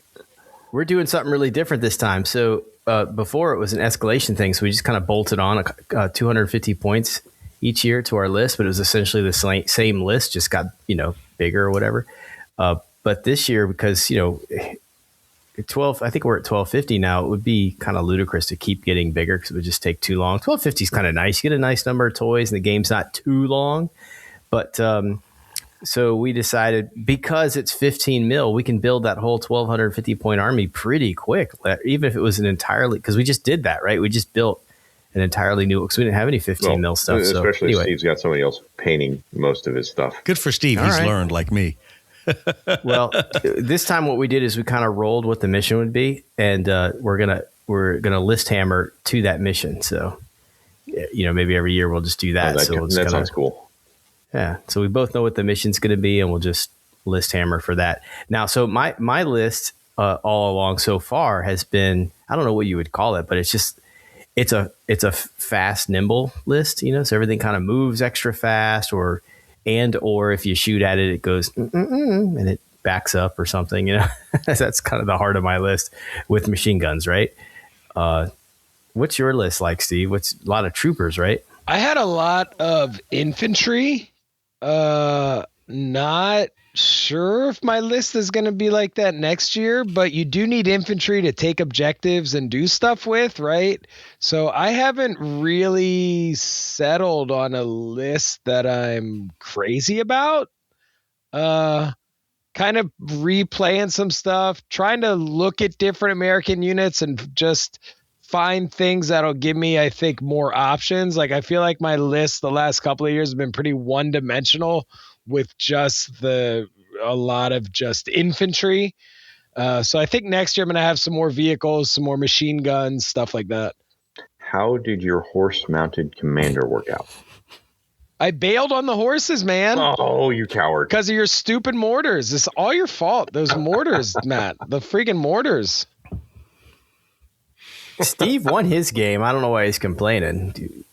We're doing something really different this time. So before it was an escalation thing, so we just kind of bolted on 250 points each year to our list, but it was essentially the same list, just got bigger or whatever. But this year, because 12, I think we're at 1250 now. It would be kind of ludicrous to keep getting bigger because it would just take too long. 1250 is kind of nice. You get a nice number of toys and the game's not too long. But so we decided, because it's 15 mil, we can build that whole 1250 point army pretty quick, even if it was because we just did that, right? We just built an entirely new, because we didn't have any 15 mil stuff. Especially if Steve's got somebody else painting most of his stuff. Good for Steve. He's learned like me. Well, this time what we did is we kind of rolled what the mission would be, and we're gonna list hammer to that mission. So, maybe every year we'll just do that. That sounds cool. Yeah. So we both know what the mission's going to be, and we'll just list hammer for that. Now, so my list all along so far has been, I don't know what you would call it, but it's a fast, nimble list. So everything kind of moves extra fast, or if you shoot at it, it goes and it backs up or something. That's kind of the heart of my list with machine guns, right? What's your list like, Steve? What's a lot of troopers, right? I had a lot of infantry. Not sure if my list is going to be like that next year, but you do need infantry to take objectives and do stuff with, right? So I haven't really settled on a list that I'm crazy about. Kind of replaying some stuff, trying to look at different American units and just find things that'll give me, I think, more options. Like, I feel like my list the last couple of years have been pretty one-dimensional with just a lot of just infantry. So I think next year I'm going to have some more vehicles, some more machine guns, stuff like that. How did your horse-mounted commander work out? I bailed on the horses, man. Oh, you coward. Because of your stupid mortars. It's all your fault. Those mortars, Matt. The freaking mortars. Steve won his game. I don't know why he's complaining.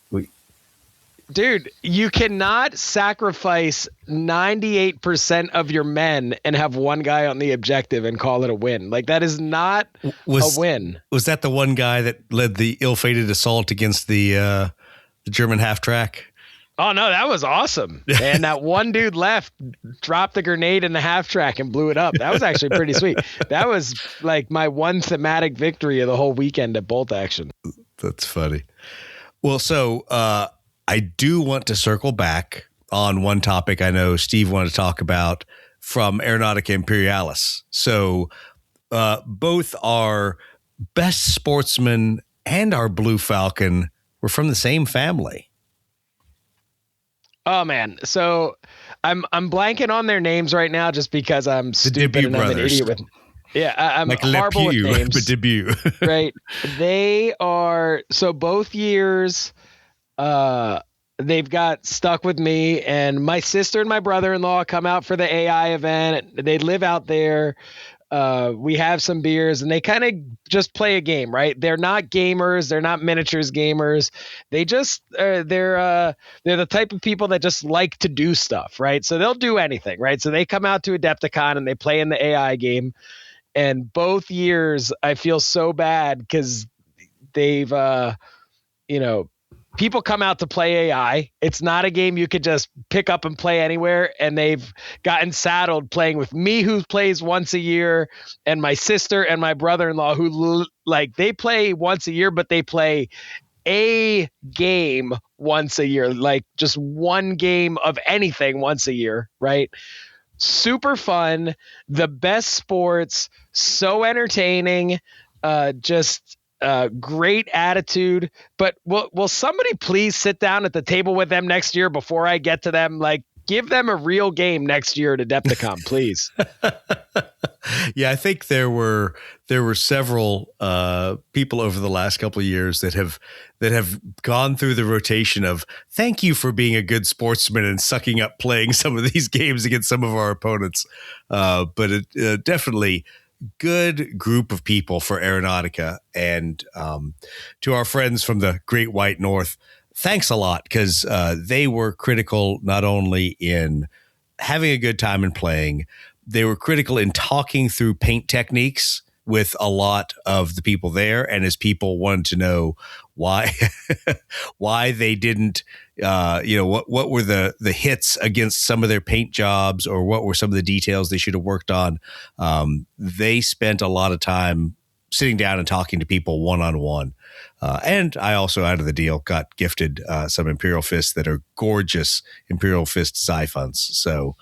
Dude, you cannot sacrifice 98% of your men and have one guy on the objective and call it a win. Like, that is not a win. Was that the one guy that led the ill-fated assault against the German half-track? Oh, no, that was awesome. And that one dude left, dropped a grenade in the half-track and blew it up. That was actually pretty sweet. That was like my one thematic victory of the whole weekend at Bolt Action. That's funny. Well, so I do want to circle back on one topic I know Steve wanted to talk about from Aeronautica Imperialis. So both our best sportsman and our Blue Falcon were from the same family. Oh man, so I'm blanking on their names right now just because I'm stupid and I'm an idiot with. Yeah, I'm like horrible with names. But debut. Right, they are so both years. They've got stuck with me, and my sister and my brother-in-law come out for the AI event. They live out there. We have some beers, and they kind of just play a game, right? They're not gamers. They're not miniatures gamers. They just they're the type of people that just like to do stuff, right? So they'll do anything, right? So they come out to AdeptiCon and they play in the AI game. And both years, I feel so bad because they've people come out to play AI. It's not a game you could just pick up and play anywhere. And they've gotten saddled playing with me, who plays once a year, and my sister and my brother-in-law, who they play once a year, but they play a game once a year, like just one game of anything once a year, right? Super fun, the best sports, so entertaining, great attitude. But will somebody please sit down at the table with them next year before I get to them? Like, give them a real game next year at Adepticon, please. Yeah, I think there were several people over the last couple of years that have gone through the rotation of thank you for being a good sportsman and sucking up playing some of these games against some of our opponents. But it definitely good group of people for Aeronautica, and to our friends from the Great White North, thanks a lot, because they were critical not only in having a good time and playing, they were critical in talking through paint techniques with a lot of the people there. And as people wanted to know why they didn't, what were the hits against some of their paint jobs, or what were some of the details they should have worked on. They spent a lot of time sitting down and talking to people one-on-one. And I also, out of the deal, got gifted some Imperial Fists that are gorgeous Imperial Fist Xiphons. So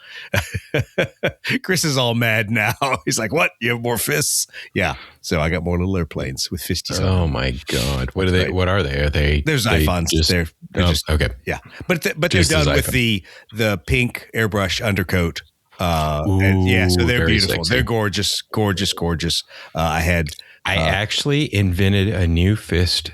Chris is all mad now. He's like, what? You have more fists? Yeah. So I got more little airplanes with fisties. Oh my God. What are they? What are they? Are they? They're Xiphons. They're just okay. Yeah. But they're done with the pink airbrush undercoat. And yeah, so they're beautiful. Sexy. They're gorgeous, gorgeous, gorgeous. I actually invented a new fist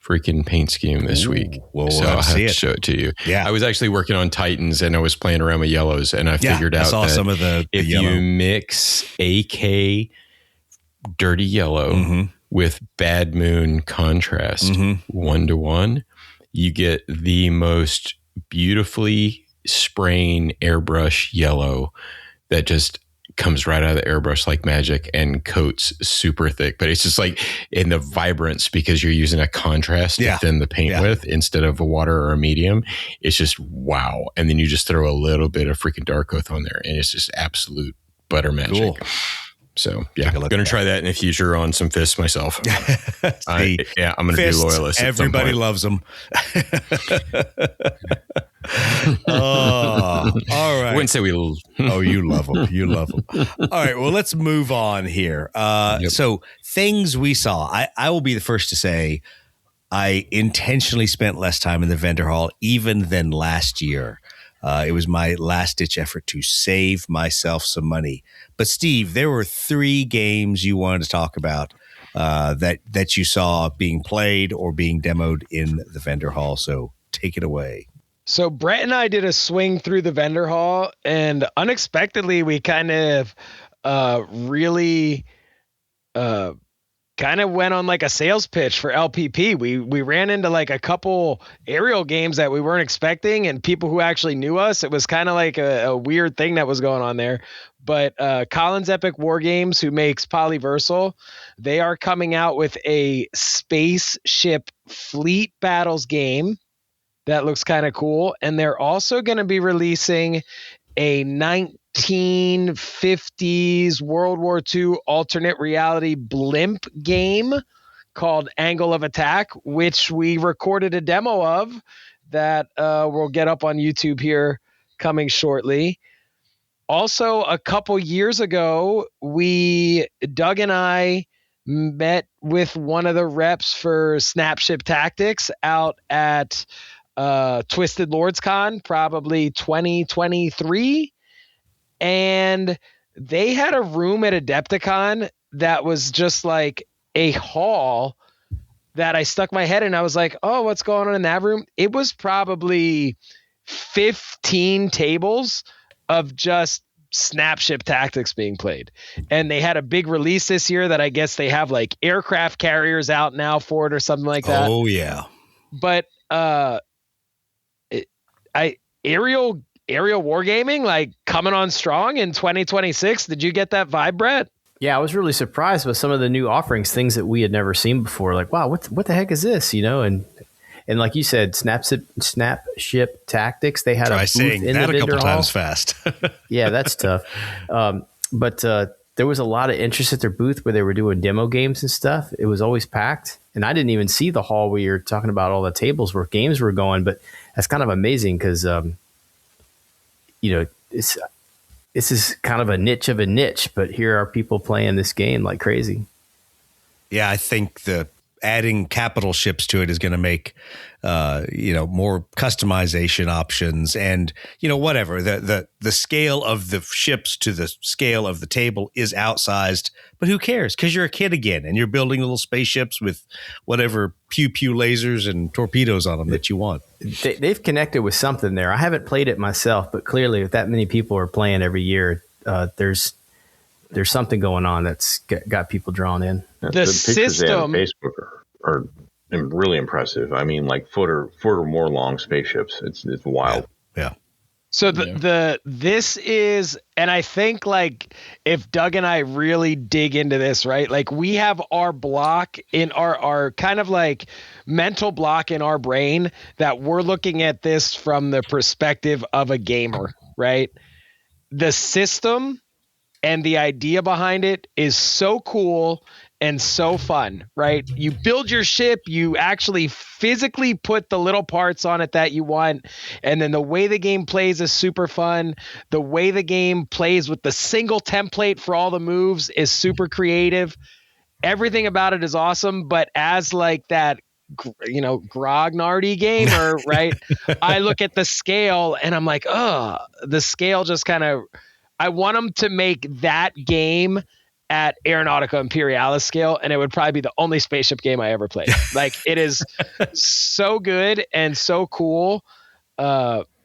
freaking paint scheme this week. Well, so I'll have to show it to you. Yeah. I was actually working on Titans and I was playing around with yellows, and I figured out that some of the if yellow. you mix AK dirty yellow with Bad Moon contrast 1-to-1, you get the most beautifully spraying airbrush yellow that just comes right out of the airbrush like magic and coats super thick. But it's just like in the vibrance, because you're using a contrast to thin the paint with instead of a water or a medium. It's just wow. And then you just throw a little bit of freaking dark oath on there, and it's just absolute butter magic. Cool. So yeah, I'm going to try that in the future on some fists myself. I'm going to be loyalist. Everybody loves them. Oh, all right. I wouldn't say we. Oh, you love them. You love them. All right. Well, let's move on here. So things we saw. I will be the first to say I intentionally spent less time in the vendor hall even than last year. It was my last-ditch effort to save myself some money. But Steve, there were 3 games you wanted to talk about that you saw being played or being demoed in the vendor hall. So take it away. So Brett and I did a swing through the vendor hall, and unexpectedly, we kind of really kind of went on like a sales pitch for LPP. We ran into like a couple aerial games that we weren't expecting, and people who actually knew us. It was kind of like a weird thing that was going on there. But Collins Epic Wargames, who makes Polyversal, they are coming out with a spaceship fleet battles game that looks kind of cool. And they're also going to be releasing a 1950s World War II alternate reality blimp game called Angle of Attack, which we recorded a demo of that we'll get up on YouTube here coming shortly. Also, a couple years ago, Doug and I met with one of the reps for Snapship Tactics out at Twisted Lords Con, probably 2023. And they had a room at Adepticon that was just like a hall that I stuck my head in. I was like, oh, what's going on in that room? It was probably 15 tables of just Snapship Tactics being played. And they had a big release this year that I guess they have like aircraft carriers out now for it or something like that. Oh yeah. But aerial wargaming like coming on strong in 2026. Did you get that vibe, Brett? Yeah, I was really surprised with some of the new offerings, things that we had never seen before. Like, wow, what the heck is this? You know, and like you said, Snapship Tactics. They had Try a booth saying in that the a couple vendor hall. times fast. Yeah, that's tough. But there was a lot of interest at their booth where they were doing demo games and stuff. It was always packed, and I didn't even see the hall where you're talking about all the tables where games were going. But that's kind of amazing because you know, this is kind of a niche of a niche, but here are people playing this game like crazy. Yeah, I think the adding capital ships to it is going to make more customization options, and whatever the scale of the ships to the scale of the table is outsized, but who cares? Because you're a kid again, and you're building little spaceships with whatever pew lasers and torpedoes on them that you want. They've connected with something there. I haven't played it myself, but clearly, if that many people are playing every year, there's something going on that's got people drawn in. The pictures they have on Facebook are really impressive. I mean, like foot or more long spaceships. It's wild. Yeah. So this is, and I think like if Doug and I really dig into this, right? Like we have our block in our kind of like mental block in our brain that we're looking at this from the perspective of a gamer, right? The system and the idea behind it is so cool and so fun, right? You build your ship, you actually physically put the little parts on it that you want, and then the way the game plays is super fun. The way the game plays with the single template for all the moves is super creative. Everything about it is awesome, but as like that, grognardy gamer, right? I look at the scale and I'm like, oh, the scale just kind of, I want them to make that game at Aeronautica Imperialis scale, and it would probably be the only spaceship game I ever played. Like it is so good and so cool.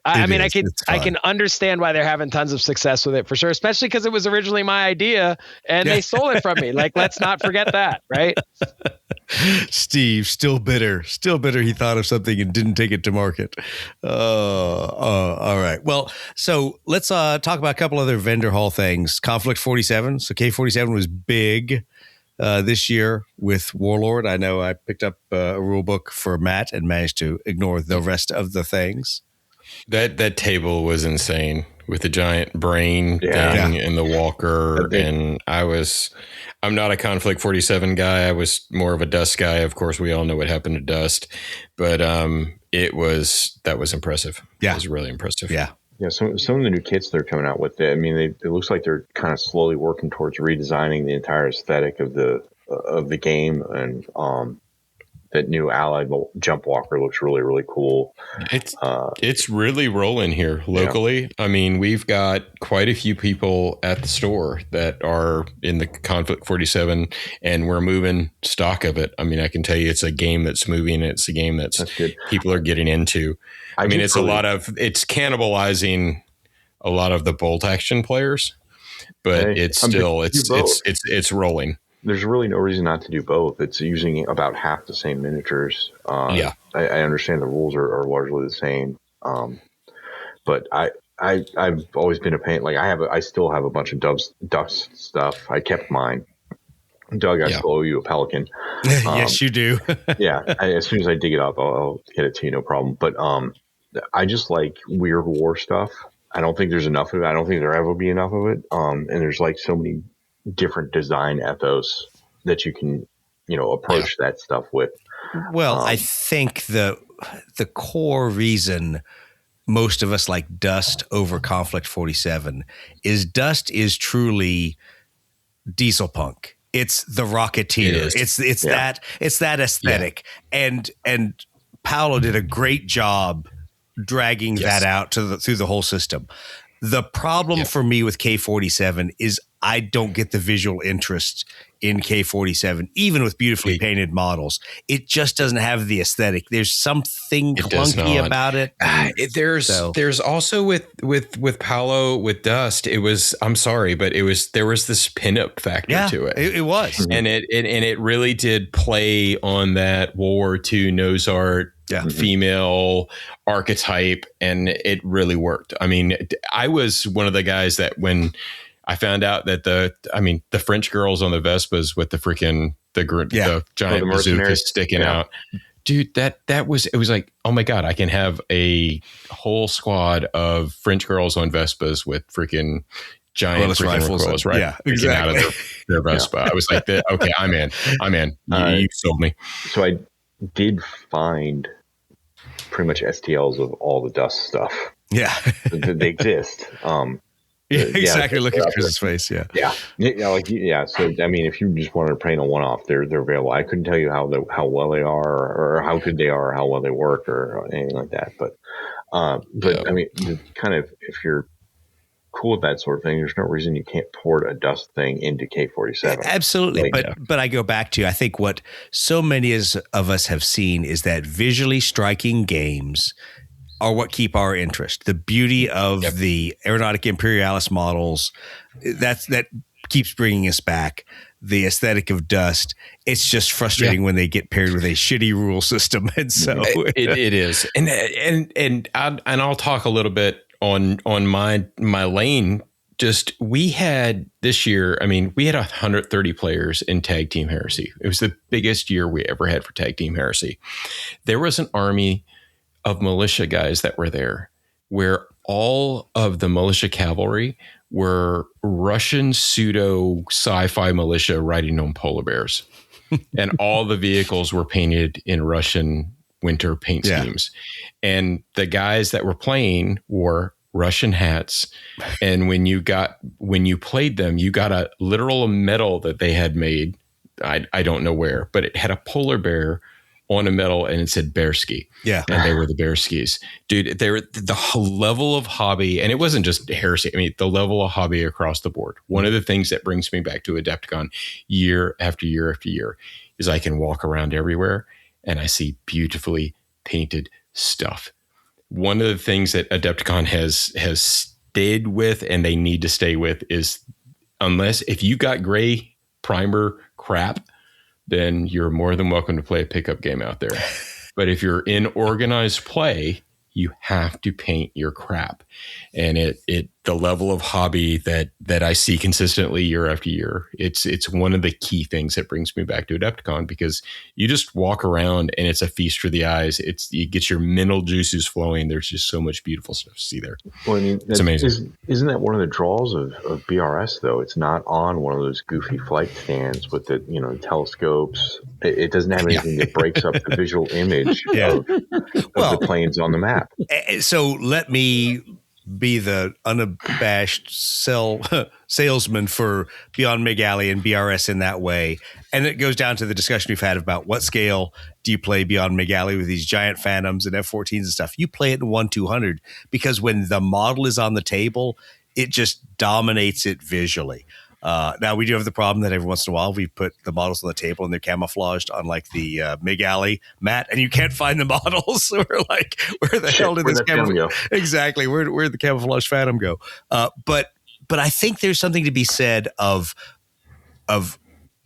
I can understand why they're having tons of success with it for sure, especially because it was originally my idea and they stole it from me. Like, let's not forget that, right? Steve, still bitter. He thought of something and didn't take it to market. All right. Well, so let's talk about a couple other vendor hall things. Conflict 47. So K47 was big this year with Warlord. I know I picked up a rule book for Matt and managed to ignore the rest of the things. That table was insane with the giant brain thing and the walker. And I'm not a Conflict 47 guy. I was more of a Dust guy. Of course, we all know what happened to Dust, but that was impressive. Yeah. It was really impressive. Yeah. Yeah, some of the new kits they're coming out with, I mean, it looks like they're kind of slowly working towards redesigning the entire aesthetic of the game, and that new Allied jump walker looks really, really cool. It's really rolling here locally. Yeah. I mean, we've got quite a few people at the store that are in the Conflict 47, and we're moving stock of it. I mean, I can tell you it's a game that's moving. It's a game that's good. People are getting into. I mean, it's cannibalizing a lot of the bolt action players, but it's rolling. There's really no reason not to do both. It's using about half the same miniatures. I understand the rules are largely the same. But I've always been a pain. Like I still have a bunch of Dust stuff. I kept mine. Doug, I still owe you a Pelican. Yes, you do. As soon as I dig it up, I'll get it to you, no problem. But I just like weird war stuff. I don't think there's enough of it. I don't think there'll ever be enough of it. And there's like so many different design ethos that you can, approach that stuff with. Well, I think the core reason most of us like Dust over Conflict 47 is Dust is truly diesel punk. It's the Rocketeer. It's that aesthetic. Yeah. And Paolo did a great job dragging that out through the whole system. The problem for me with K47 is I don't get the visual interest in K-47, even with beautifully painted models. It just doesn't have the aesthetic. There's something clunky about it. There's also with Paolo, with Dust, I'm sorry, but there was this pinup factor to it. It was. And it really did play on that World War II nose art female archetype, and it really worked. I mean, I was one of the guys that when I found out that the French girls on the Vespas with the giant bazookas sticking out, dude, it was like, oh my God, I can have a whole squad of French girls on Vespas with freaking giant rifles, right? Yeah, exactly. Out of their Vespa. I was like, okay, I'm in. You sold me. So I did find pretty much STLs of all the Dust stuff. Yeah. They exist. Exactly. Look at Chris's face. Yeah. So I mean, if you just wanted to paint a one-off, they're available. I couldn't tell you how well they are, or how good they are, or how well they work, or anything like that. But I mean, kind of, if you're cool with that sort of thing, there's no reason you can't port a Dust thing into K-47. Absolutely. But I go back to, I think what so many of us have seen is that visually striking games are what keep our interest. The beauty of the Aeronautic Imperialis models, that keeps bringing us back. The aesthetic of Dust, it's just frustrating when they get paired with a shitty rule system. And so it is. And I'll talk a little bit on my lane. Just, we had this year, I mean, we had 130 players in Tag Team Heresy. It was the biggest year we ever had for Tag Team Heresy. There was an army of militia guys that were there, where all of the militia cavalry were Russian pseudo sci-fi militia riding on polar bears. And all the vehicles were painted in Russian winter paint schemes. And the guys that were playing wore Russian hats. And when you played them, you got a literal medal that they had made. I don't know where, but it had a polar bear on a medal, and it said Bearsky. Yeah. And they were the Bearskis. Dude, they were the level of hobby, and it wasn't just heresy. I mean, the level of hobby across the board. One of the things that brings me back to AdeptiCon year after year after year is I can walk around everywhere and I see beautifully painted stuff. One of the things that AdeptiCon has stayed with, and they need to stay with, is if you got gray primer crap, then you're more than welcome to play a pickup game out there. But if you're in organized play, you have to paint your crap. And the level of hobby that I see consistently year after year, it's one of the key things that brings me back to Adepticon, because you just walk around and it's a feast for the eyes. It gets your mental juices flowing. There's just so much beautiful stuff to see there. Well, I mean, it's amazing. Isn't that one of the draws of BRS though? It's not on one of those goofy flight stands with the telescopes. It doesn't have anything that breaks up the visual image of the planes on the map. So let me be the unabashed salesman for Beyond Mig Alley and BRS in that way. And it goes down to the discussion we've had about what scale do you play Beyond Mig Alley with these giant Phantoms and F-14s and stuff. You play it in 1/200, because when the model is on the table, it just dominates it visually. Now, we do have the problem that every once in a while we put the models on the table and they're camouflaged on like the Mig Alley mat, and you can't find the models. So we're like, where the hell did this camouflage? Exactly. Where'd the camouflage Phantom go? But I think there's something to be said of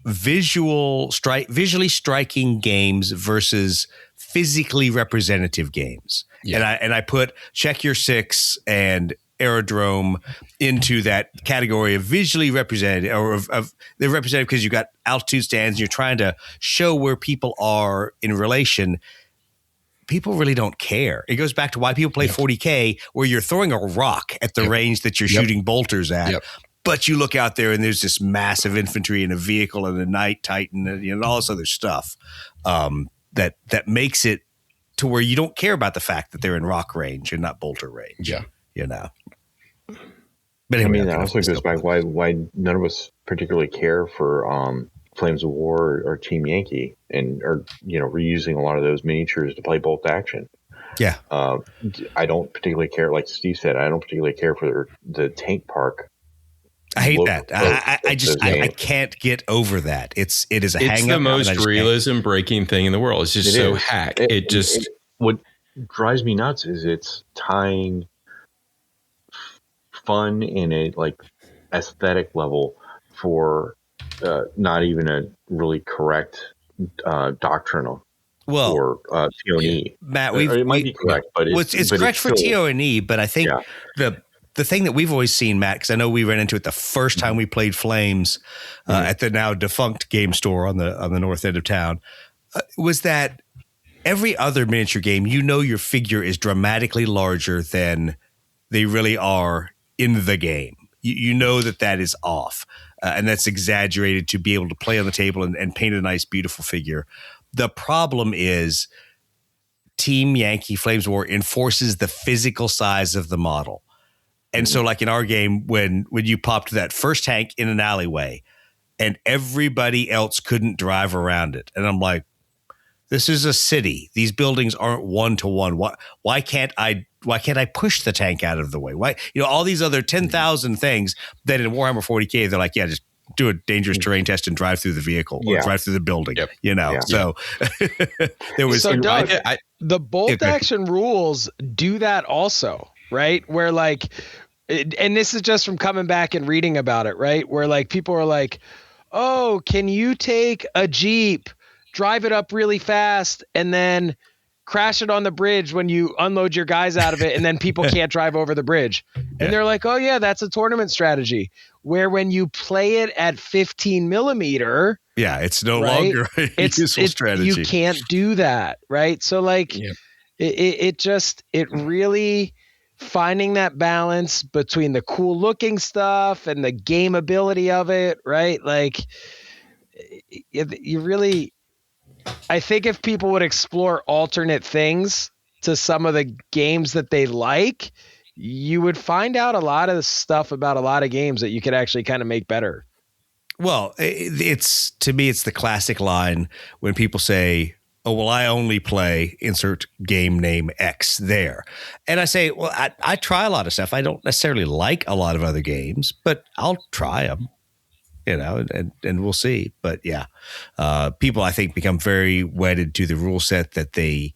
visually striking games versus physically representative games. Yeah. And I put Check Your Six and Aerodrome into that category of visually represented, or of they're represented because you got altitude stands and you're trying to show where people are in relation. People really don't care. It goes back to why people play 40K, where you're throwing a rock at the range that you're shooting bolters at. Yep. But you look out there and there's this massive infantry and a vehicle and a Night Titan and all this other stuff that makes it to where you don't care about the fact that they're in rock range and not bolter range. Yeah. But anyway, that also goes back why none of us particularly care for Flames of War or Team Yankee, and are reusing a lot of those miniatures to play bolt action. Yeah, I don't particularly care. Like Steve said, I don't particularly care for the tank park. I hate look that. of I just the game. I can't get over that. It is a It's hang the up. most realism breaking thing in the world. It's just so is. hack. What drives me nuts is it's tying fun in a like aesthetic level for not even a really correct doctrinal or TOE. Matt, it might be correct, but it's correct for TOE. But I think the thing that we've always seen, Matt, because I know we ran into it the first time we played Flames at the now defunct game store on the north end of town, was that every other miniature game, your figure is dramatically larger than they really are in the game. You know that is off, and that's exaggerated to be able to play on the table and paint a nice, beautiful figure. The problem is Team Yankee Flames War enforces the physical size of the model. And so like in our game, when you popped that first tank in an alleyway and everybody else couldn't drive around it. And I'm like, this is a city. These buildings aren't one-to-one. Why can't I push the tank out of the way? Why, all these other 10,000 things that in Warhammer 40K, they're like, yeah, just do a dangerous terrain test and drive through the vehicle or drive through the building, So there was. So Doug, the bolt action rules do that also, right? Where like, and this is just from coming back and reading about it, right? Where like people are like, oh, can you take a Jeep, drive it up really fast, and then crash it on the bridge when you unload your guys out of it, and then people can't drive over the bridge. And they're like, oh yeah, that's a tournament strategy. Where when you play it at 15 millimeter, it's no longer a useful strategy. You can't do that, right? So like, it really finding that balance between the cool looking stuff and the gameability of it, right? Like, you really. I think if people would explore alternate things to some of the games that they like, you would find out a lot of stuff about a lot of games that you could actually kind of make better. Well, to me, it's the classic line when people say, oh, well, I only play insert game name X there. And I say, well, I try a lot of stuff. I don't necessarily like a lot of other games, but I'll try them. And we'll see. But people, I think, become very wedded to the rule set that they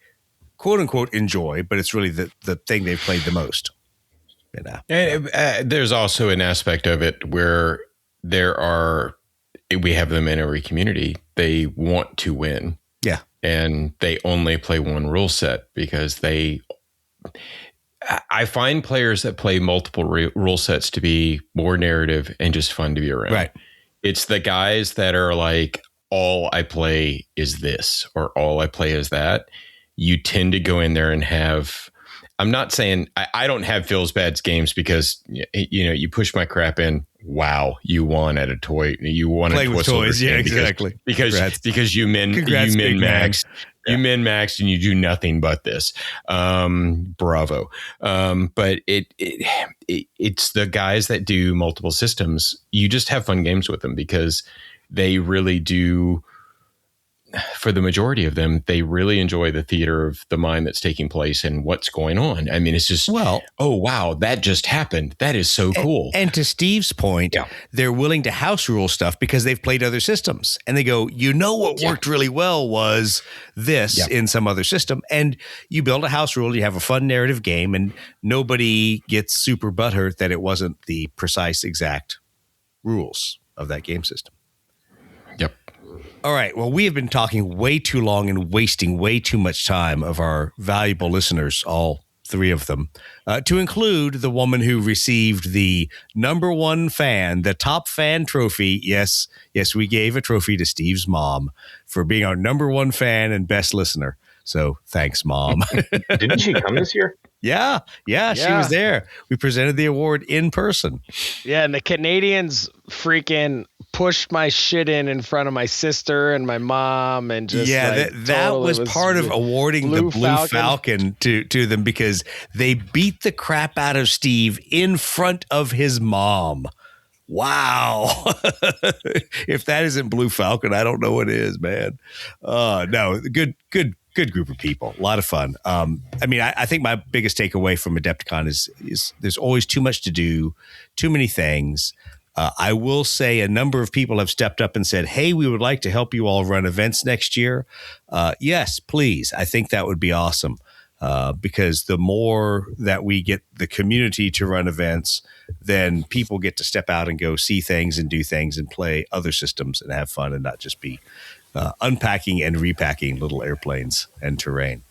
quote unquote enjoy, but it's really the thing they've played the most. And there's also an aspect of it where we have them in every community. They want to win. Yeah. And they only play one rule set because I find players that play multiple rule sets to be more narrative and just fun to be around. Right. It's the guys that are like, all I play is this or all I play is that. You tend to go in there and have, I'm not saying I don't have Phil's Bad's games because, you push my crap in. Wow, you won at a toy. You won Playing a with toys. Yeah, exactly. Because you min-maxed. You min-maxed and you do nothing but this. Bravo. But it's the guys that do multiple systems. You just have fun games with them because they really do. For the majority of them, they really enjoy the theater of the mind that's taking place and what's going on. I mean, it's just, oh, wow, that just happened. That is so cool. And to Steve's point, they're willing to house rule stuff because they've played other systems. And they go, what worked really well was this in some other system. And you build a house rule, you have a fun narrative game, and nobody gets super butthurt that it wasn't the precise exact rules of that game system. Yep. All right. Well, we have been talking way too long and wasting way too much time of our valuable listeners, all three of them, to include the woman who received the #1 fan, the top fan trophy. Yes, we gave a trophy to Steve's mom for being our #1 fan and best listener. So thanks, Mom. Didn't she come this year? Yeah, she was there. We presented the award in person. Yeah, and the Canadians freaking pushed my shit in front of my sister and my mom, and just that was part of awarding the Blue Falcon to them because they beat the crap out of Steve in front of his mom. Wow. If that isn't Blue Falcon, I don't know what is, man. No, good group of people. A lot of fun. I think my biggest takeaway from AdeptiCon is there's always too much to do, too many things. I will say a number of people have stepped up and said, hey, we would like to help you all run events next year. Yes, please. I think that would be awesome. Because the more that we get the community to run events, then people get to step out and go see things and do things and play other systems and have fun and not just be unpacking and repacking little airplanes and terrain.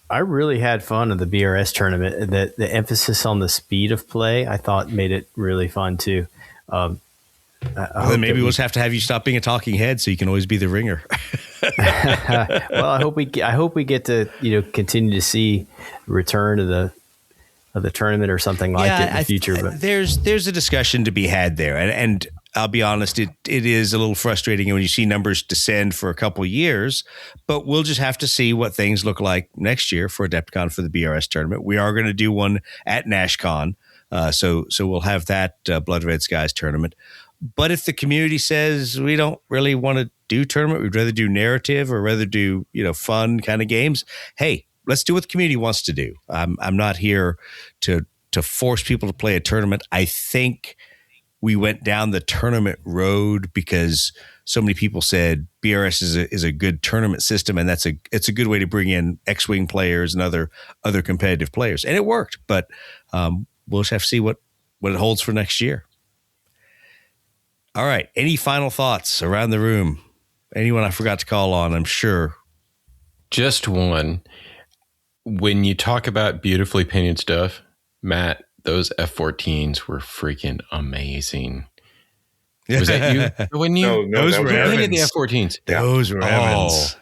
I really had fun at the BRS tournament. The emphasis on the speed of play, I thought, made it really fun too. Then maybe we'll just have to have you stop being a talking head so you can always be the ringer. Well, I hope we get to continue to see return of the tournament or something like it in the future. But there's a discussion to be had there, and I'll be honest, it is a little frustrating when you see numbers descend for a couple of years. But we'll just have to see what things look like next year for AdeptiCon for the BRS tournament. We are going to do one at NashCon, so we'll have that Blood Red Skies tournament. But if the community says we don't really want to do tournament, we'd rather do narrative or rather do fun kind of games, hey, let's do what the community wants to do. I'm not here to force people to play a tournament. I think we went down the tournament road because so many people said BRS is a good tournament system, and it's a good way to bring in X-Wing players and other competitive players, and it worked. But we'll just have to see what it holds for next year. All right. Any final thoughts around the room? Anyone I forgot to call on? I'm sure. Just one. When you talk about beautifully painted stuff, Matt, those F-14s were freaking amazing. Was that you? When you those were painted the F-14s? Those were Evans.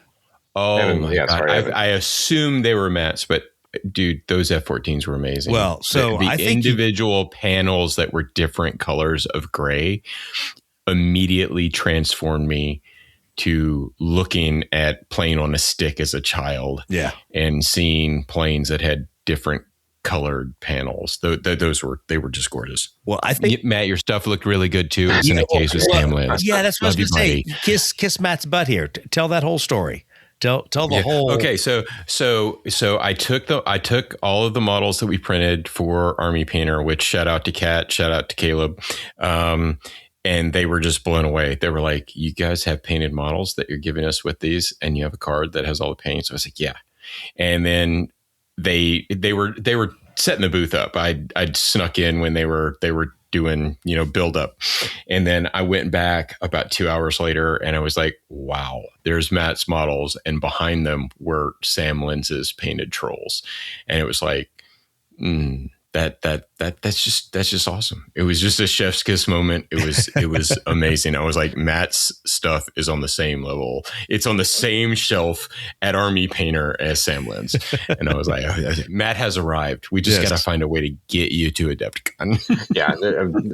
Oh Evans, my yeah, God. sorry, I assume they were Matt's, but dude, those F-14s were amazing. Well, so the I think individual panels that were different colors of gray immediately transformed me to looking at playing on a stick as a child, and seeing planes that had different colored panels. They were just gorgeous. Well, I think Matt, your stuff looked really good too. It's in a case with Sam Lins. Yeah, that's what I was Love going you, to say. Kiss Matt's butt here. Tell that whole story. Tell the whole. Okay, so I took all of the models that we printed for Army Painter, which shout out to Kat, shout out to Caleb. And they were just blown away. They were like, you guys have painted models that you're giving us with these, and you have a card that has all the paint. So I was like, yeah. And then they were setting the booth up. I'd snuck in when they were doing, build up. And then I went back about 2 hours later and I was like, wow, there's Matt's models. And behind them were Sam Lins's painted trolls. And it was like, that's just awesome. It was just a chef's kiss moment. It was amazing. I was like, Matt's stuff is on the same level. It's on the same shelf at Army Painter as Sam Lins. And I was like, Matt has arrived. We just got to find a way to get you to AdeptiCon. Yeah,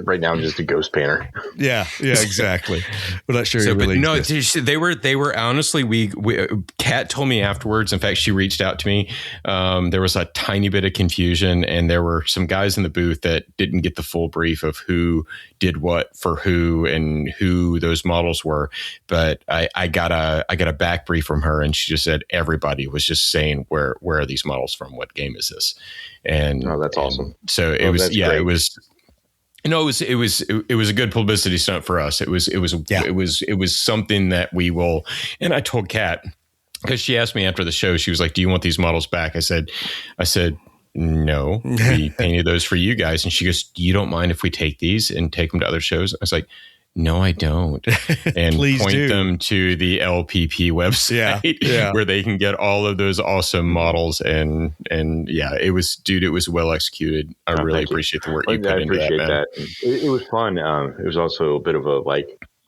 right now I'm just a ghost painter. Yeah, exactly. We're not sure. They were honestly. We Kat told me afterwards. In fact, she reached out to me. There was a tiny bit of confusion, and there were some guys in the booth that didn't get the full brief of who did what for who and who those models were. But I got a back brief from her, and she just said everybody was just saying where are these models from? What game is this? And that's awesome. So it was great. It was. No, it was a good publicity stunt for us. It was something that we will. And I told Kat, because she asked me after the show, she was like, "Do you want these models back?" I said, "No, we painted those for you guys." And she goes, "You don't mind if we take these and take them to other shows?" I was like, "No, I don't." And point them to the LPP website where they can get all of those awesome models. And it was well executed. I really appreciate the work you put into that, man. It was fun. It was also a bit of a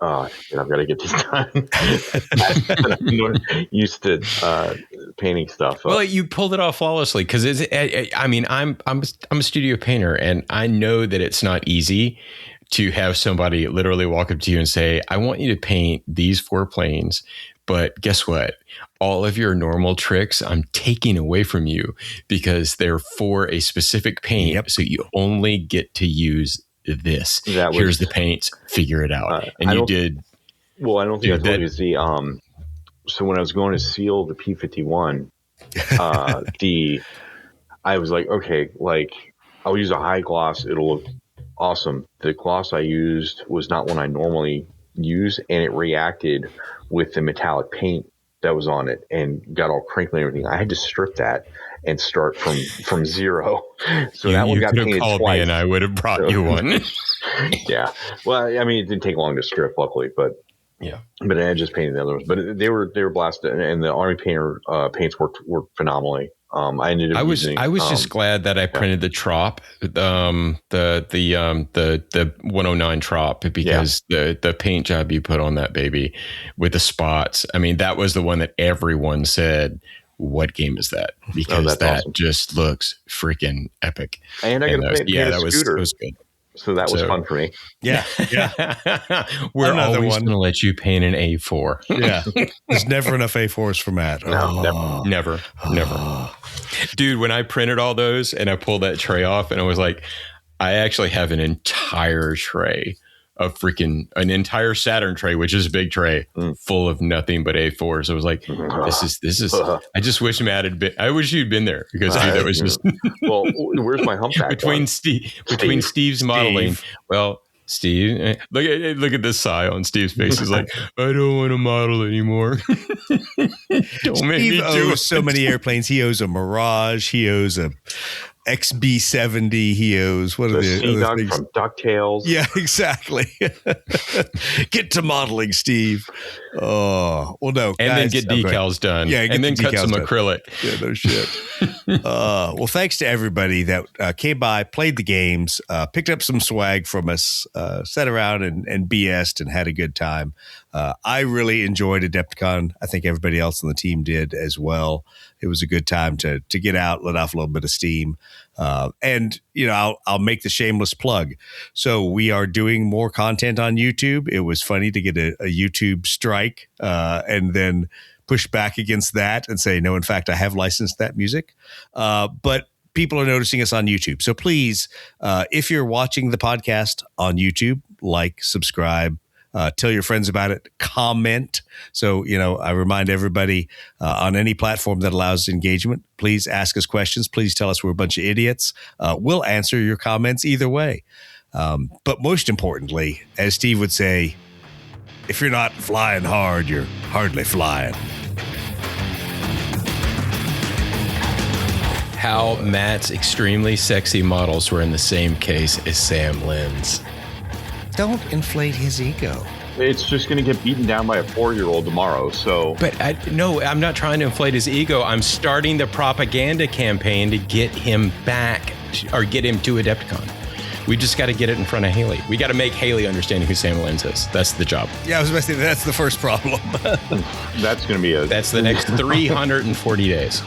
I've got to get this done. I'm used to painting stuff. Well, you pulled it off flawlessly because I'm a studio painter, and I know that it's not easy to have somebody literally walk up to you and say, "I want you to paint these 4 planes, but guess what? All of your normal tricks I'm taking away from you because they're for a specific paint, so you only get to use this. Here's the paints. Figure it out." And you did. Well, I don't think I told you. So when I was going to seal the P-51, I was like, okay, I'll use a high gloss. It'll look awesome. The gloss I used was not one I normally use, and it reacted with the metallic paint that was on it and got all crinkly and everything. I had to strip that and start from zero. So that one got painted called twice. Me and I would have brought you one. Yeah. Well, I mean, it didn't take long to strip, luckily, but yeah. But I just painted the other ones. But they were blasted, and the Army painter paints worked phenomenally. I ended up. I was using, just glad that I printed the trop, the 109 trop, because the paint job you put on that baby with the spots. I mean, that was the one that everyone said, "What game is that?" Because that awesome. Just looks freaking epic. And I got to paint a scooter. That was good. So that was fun for me. Yeah. We're always going to let you paint an A4. Yeah. There's never enough A4s for Matt. No, never. Dude, when I printed all those and I pulled that tray off, and I was like, I actually have an entire tray of an entire Saturn tray, which is a big tray full of nothing but A4s. I was like, this is, I just wish Matt had been, I wish you'd been there, because dude, that was just. Well, where's my humpback? between Steve's modeling. Well, Steve, look at this sigh on Steve's face. He's like, I don't want to model anymore. Don't make me do it. So many airplanes. He owes a Mirage. He owes a XB-70. He owes what are the other things from DuckTales? Yeah, exactly. Get to modeling, Steve. Oh, well, no, and guys, then get decals done. Yeah, and then cut some acrylic. Yeah, no shit. Well, thanks to everybody that came by, played the games, picked up some swag from us, sat around and BS'd and had a good time. I really enjoyed AdeptiCon. I think everybody else on the team did as well. It was a good time to get out, let off a little bit of steam. And, I'll make the shameless plug. So we are doing more content on YouTube. It was funny to get a YouTube strike and then push back against that and say, no, in fact, I have licensed that music. But people are noticing us on YouTube. So please, if you're watching the podcast on YouTube, like, subscribe, tell your friends about it, comment. So, I remind everybody on any platform that allows engagement, please ask us questions. Please tell us we're a bunch of idiots. We'll answer your comments either way. But most importantly, as Steve would say, if you're not flying hard, you're hardly flying. How Matt's extremely sexy models were in the same case as Sam Lynn's. Don't inflate his ego. It's just going to get beaten down by a 4-year-old tomorrow. So, but I'm not trying to inflate his ego. I'm starting the propaganda campaign to get him back, or get him to AdeptiCon. We just got to get it in front of Haley. We got to make Haley understand who Sam Lynn's is. That's the job. Yeah, I was about to say that's the first problem. That's going to be That's the next 340 days.